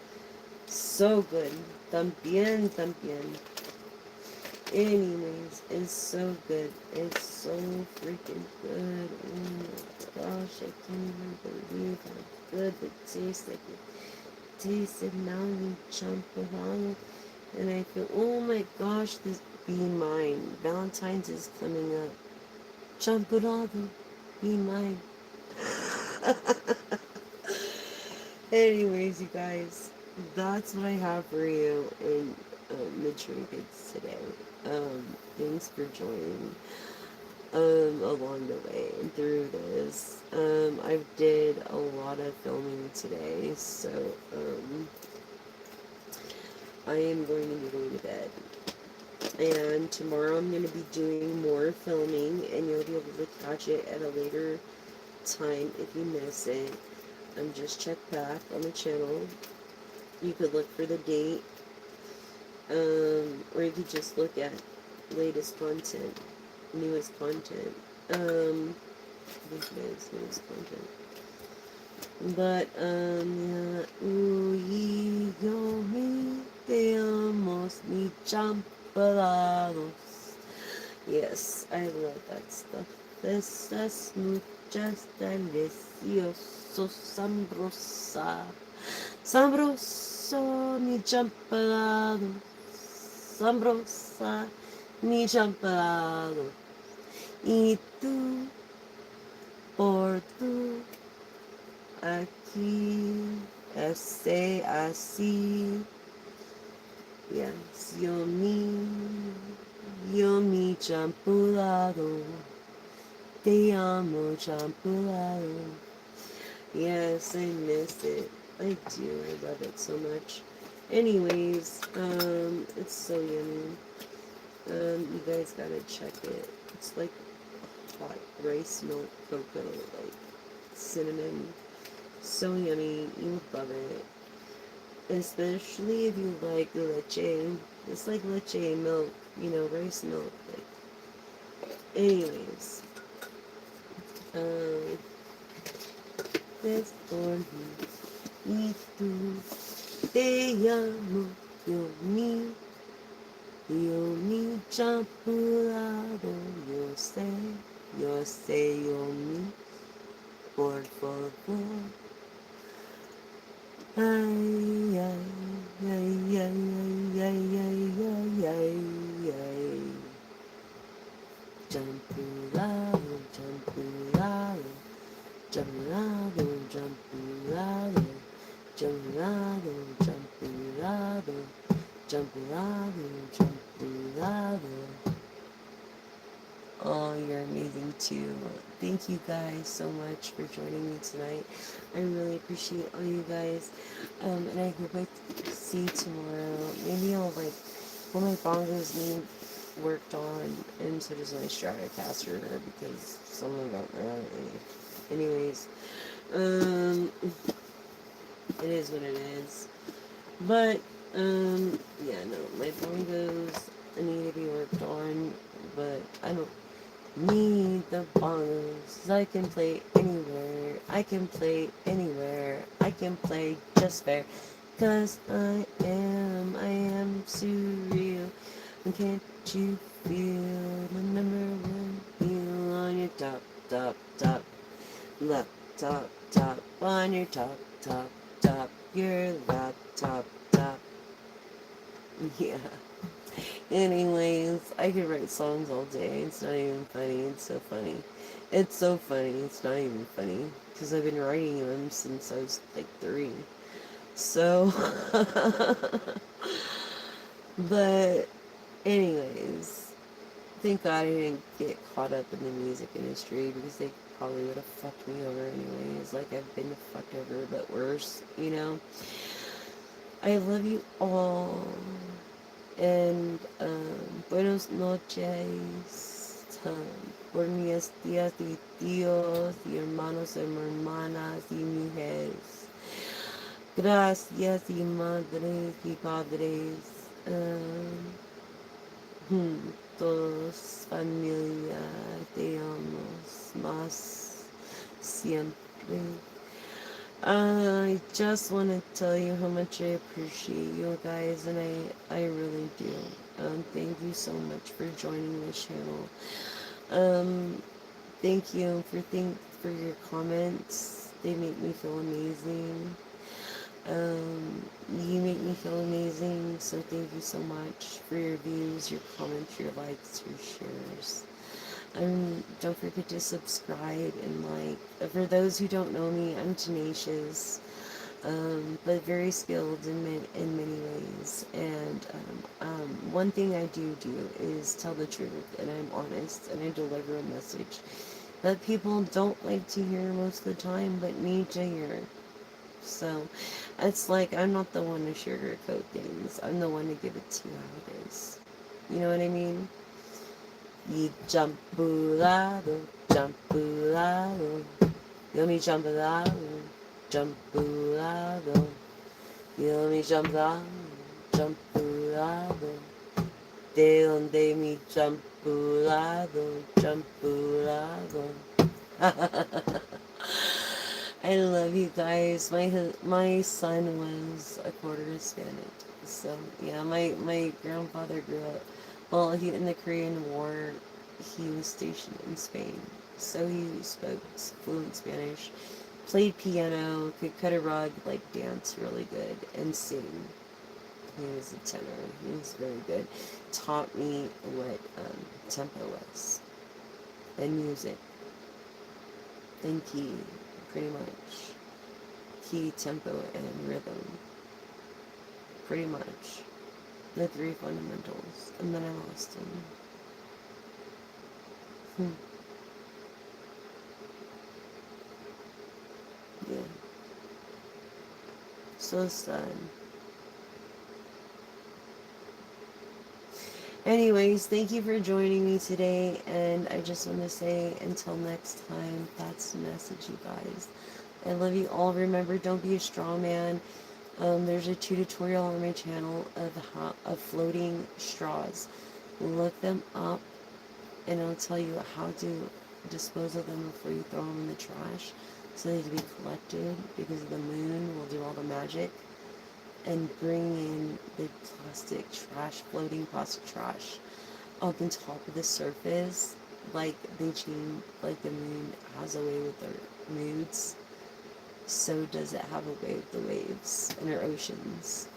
So good. También, también. Anyways, it's so good. It's so freaking good. Oh my gosh, I can't even believe how good it tastes. Like it tasted now in champurrado. And I feel, oh my gosh, this be mine. Valentine's is coming up. Champurrado, be mine. Anyways, you guys, that's what I have for you in the trinkets today. Thanks for joining along the way and through this. I did a lot of filming today, so I am going to be going to bed. And tomorrow I'm going to be doing more filming, and you'll be able to catch it at a later time if you miss it. Just check back on the channel. You could look for the date, or you could just look at latest content, newest content. I think it is newest content. But, yeah, uy, yo me te amos, mi champalados. Yes, I love that stuff. Estas muchas delicioso, sabrosa. Sabroso, mi champalado. Sabrosa, mi champalado. Y tú, por tú, aquí, ese así. Yes, yo mi champurrado, te amo champurrado. Yes, I miss it. I do, I love it so much. Anyways, it's so yummy. You guys gotta check it. It's like hot rice milk cocoa, like cinnamon. So yummy, you would love it. Especially if you like leche. It's like leche milk, rice milk. Like. Anyways, es por mí y tú. Te amo, yo mi champurrado, yo sé, por favor. Ay, ay, ay, ay, ay, ay, ay, ay, ay. Champurrado, champurrado, champurrado, champurrado, champurrado, champurrado, champurrado, champurrado. Oh, you're amazing too. Thank you guys so much for joining me tonight. I really appreciate all you guys. And I hope I see you tomorrow. Maybe I'll when my bongos need worked on, and so does my Stratocaster because some of them are anyways. It is what it is. But yeah, no, my bongos need to be worked on, but I don't need the bongos. I can play anywhere. I can play anywhere. I can play just fair. Cause I am surreal. And can't you feel the number one heel on your top, top, top, left, top, top, on your top, top, top, your laptop, top. Yeah. Anyways, I could write songs all day. It's not even funny. It's so funny. It's so funny. It's not even funny. Because I've been writing them since I was like 3. So, but anyways, thank God I didn't get caught up in the music industry because they probably would have fucked me over anyways. Like I've been fucked over, but worse, I love you all. And buenos noches por mis tías y tíos y hermanos y hermanas y mujeres. Gracias y madres y padres. Juntos, familia, te amo más siempre. I just want to tell you how much I appreciate you guys, and I really do. Thank you so much for joining this channel. Um, Thank you for your comments. They make me feel amazing. You make me feel amazing, so thank you so much for your views, your comments, your likes, your shares. Don't forget to subscribe and like. For those who don't know me, I'm tenacious, but very skilled in many ways. And one thing I do is tell the truth, and I'm honest, and I deliver a message that people don't like to hear most of the time, but need to hear. So it's like I'm not the one to sugarcoat things. I'm the one to give it to you how it is. You know what I mean? Y jumpulado, jumpulado. Yo me jumpulado, jumpulado. Yo me jumpulado, jumpulado. De donde mi jumpulado, jumpulado. I love you guys. My son was a quarter Hispanic, so yeah. My grandfather grew up. Well, he in the Korean War, he was stationed in Spain, so he spoke fluent Spanish, played piano, could cut a rug, like dance really good, and sing. He was a tenor. He was very good. Taught me what tempo was and music and key, pretty much. Key, tempo, and rhythm. Pretty much. The three fundamentals. And then I lost him. Yeah. So sad. Anyways, thank you for joining me today, and I just want to say until next time, that's the message, you guys. I love you all. Remember, don't be a straw man. There's a tutorial on my channel of floating straws. Look them up, and it'll tell you how to dispose of them before you throw them in the trash, so they can be collected, because the moon will do all the magic and bring in the plastic trash, floating plastic trash up on top of the surface, like like the moon has a way with their moods, so does it have a way with the waves in our oceans.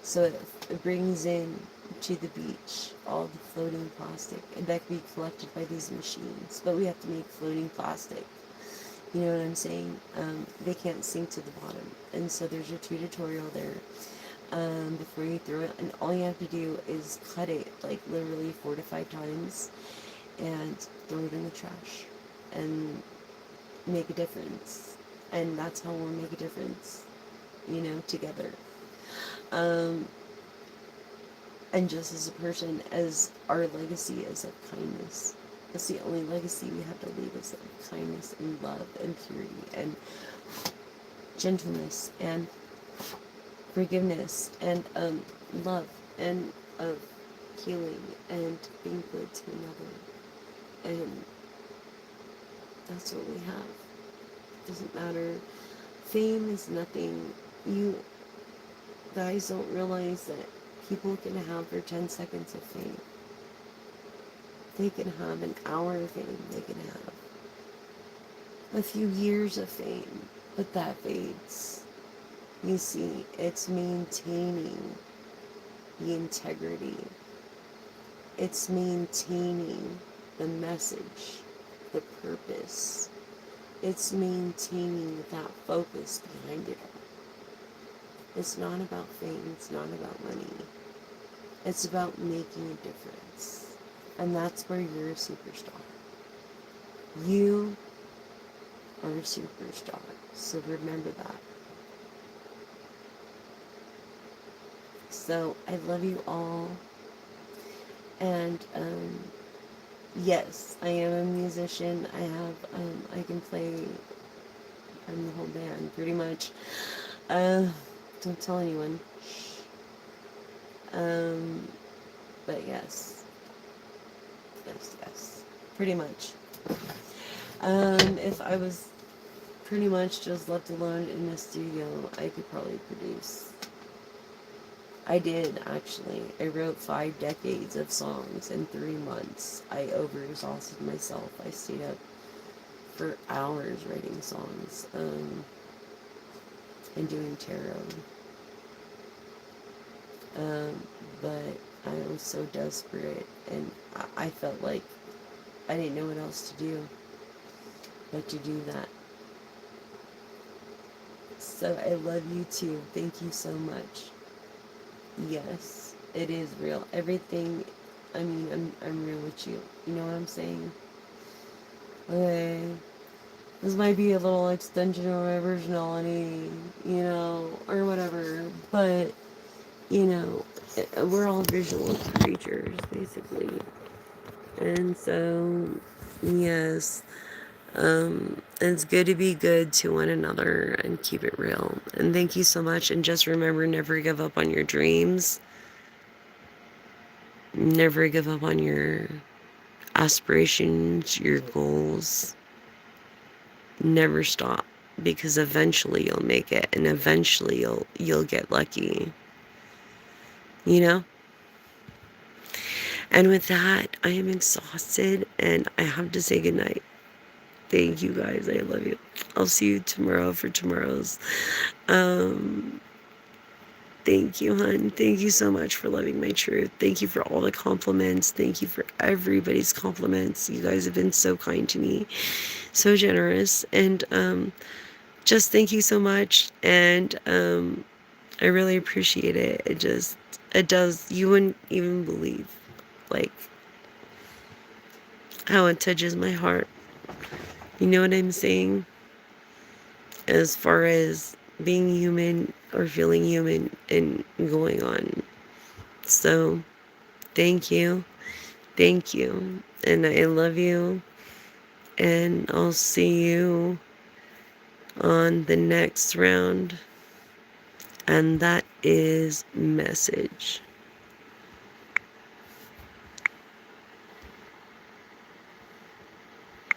So it brings in to the beach all the floating plastic, and that can be collected by these machines, but we have to make floating plastic. You know what I'm saying? They can't sink to the bottom, and so there's a tutorial there before you throw it, and all you have to do is cut it like literally 4 to 5 times and throw it in the trash and make a difference. And that's how we'll make a difference, you know, together. And just as a person, as our legacy is of kindness. That's the only legacy we have to leave, is of kindness and love and purity and gentleness and forgiveness and love and healing and being good to another. And that's what we have. Doesn't matter. Fame is nothing. You guys don't realize that people can have for 10 seconds of fame. They can have an hour of fame. They can have a few years of fame, but that fades. You see, it's maintaining the integrity. It's maintaining the message, the purpose. It's maintaining that focus behind it all. It's not about fame. It's not about money. It's about making a difference. And that's where you're a superstar. You are a superstar. So remember that. So I love you all. And yes, I am a musician. I can play. I'm the whole band pretty much. Don't tell anyone. Um, but yes. Yes. Pretty much. If I was pretty much just left alone in the studio, I could probably produce. I did, actually. I wrote 5 decades of songs in 3 months. I overexhausted myself. I stayed up for hours writing songs, and doing tarot. But I was so desperate, and I felt like I didn't know what else to do but to do that. So I love you too. Thank you so much. Yes, it is real. Everything, I mean, I'm real with you. You know what I'm saying? Okay. This might be a little extension of my personality, or whatever, but, we're all visual creatures, basically. And so, yes, it's good to be good to one another and keep it real. And thank you so much. And just remember, never give up on your dreams. Never give up on your aspirations, your goals. Never stop, because eventually you'll make it, and eventually you'll get lucky. You know? And with that, I am exhausted and I have to say goodnight. Thank you guys. I love you. I'll see you tomorrow for tomorrow's. Thank you, hon. Thank you so much for loving my truth. Thank you for all the compliments. Thank you for everybody's compliments. You guys have been so kind to me, so generous, and just thank you so much. And I really appreciate it. It does. You wouldn't even believe, like, how it touches my heart. You know what I'm saying? As far as being human or feeling human and going on. So, thank you. Thank you. And I love you. And I'll see you on the next round. And that is message.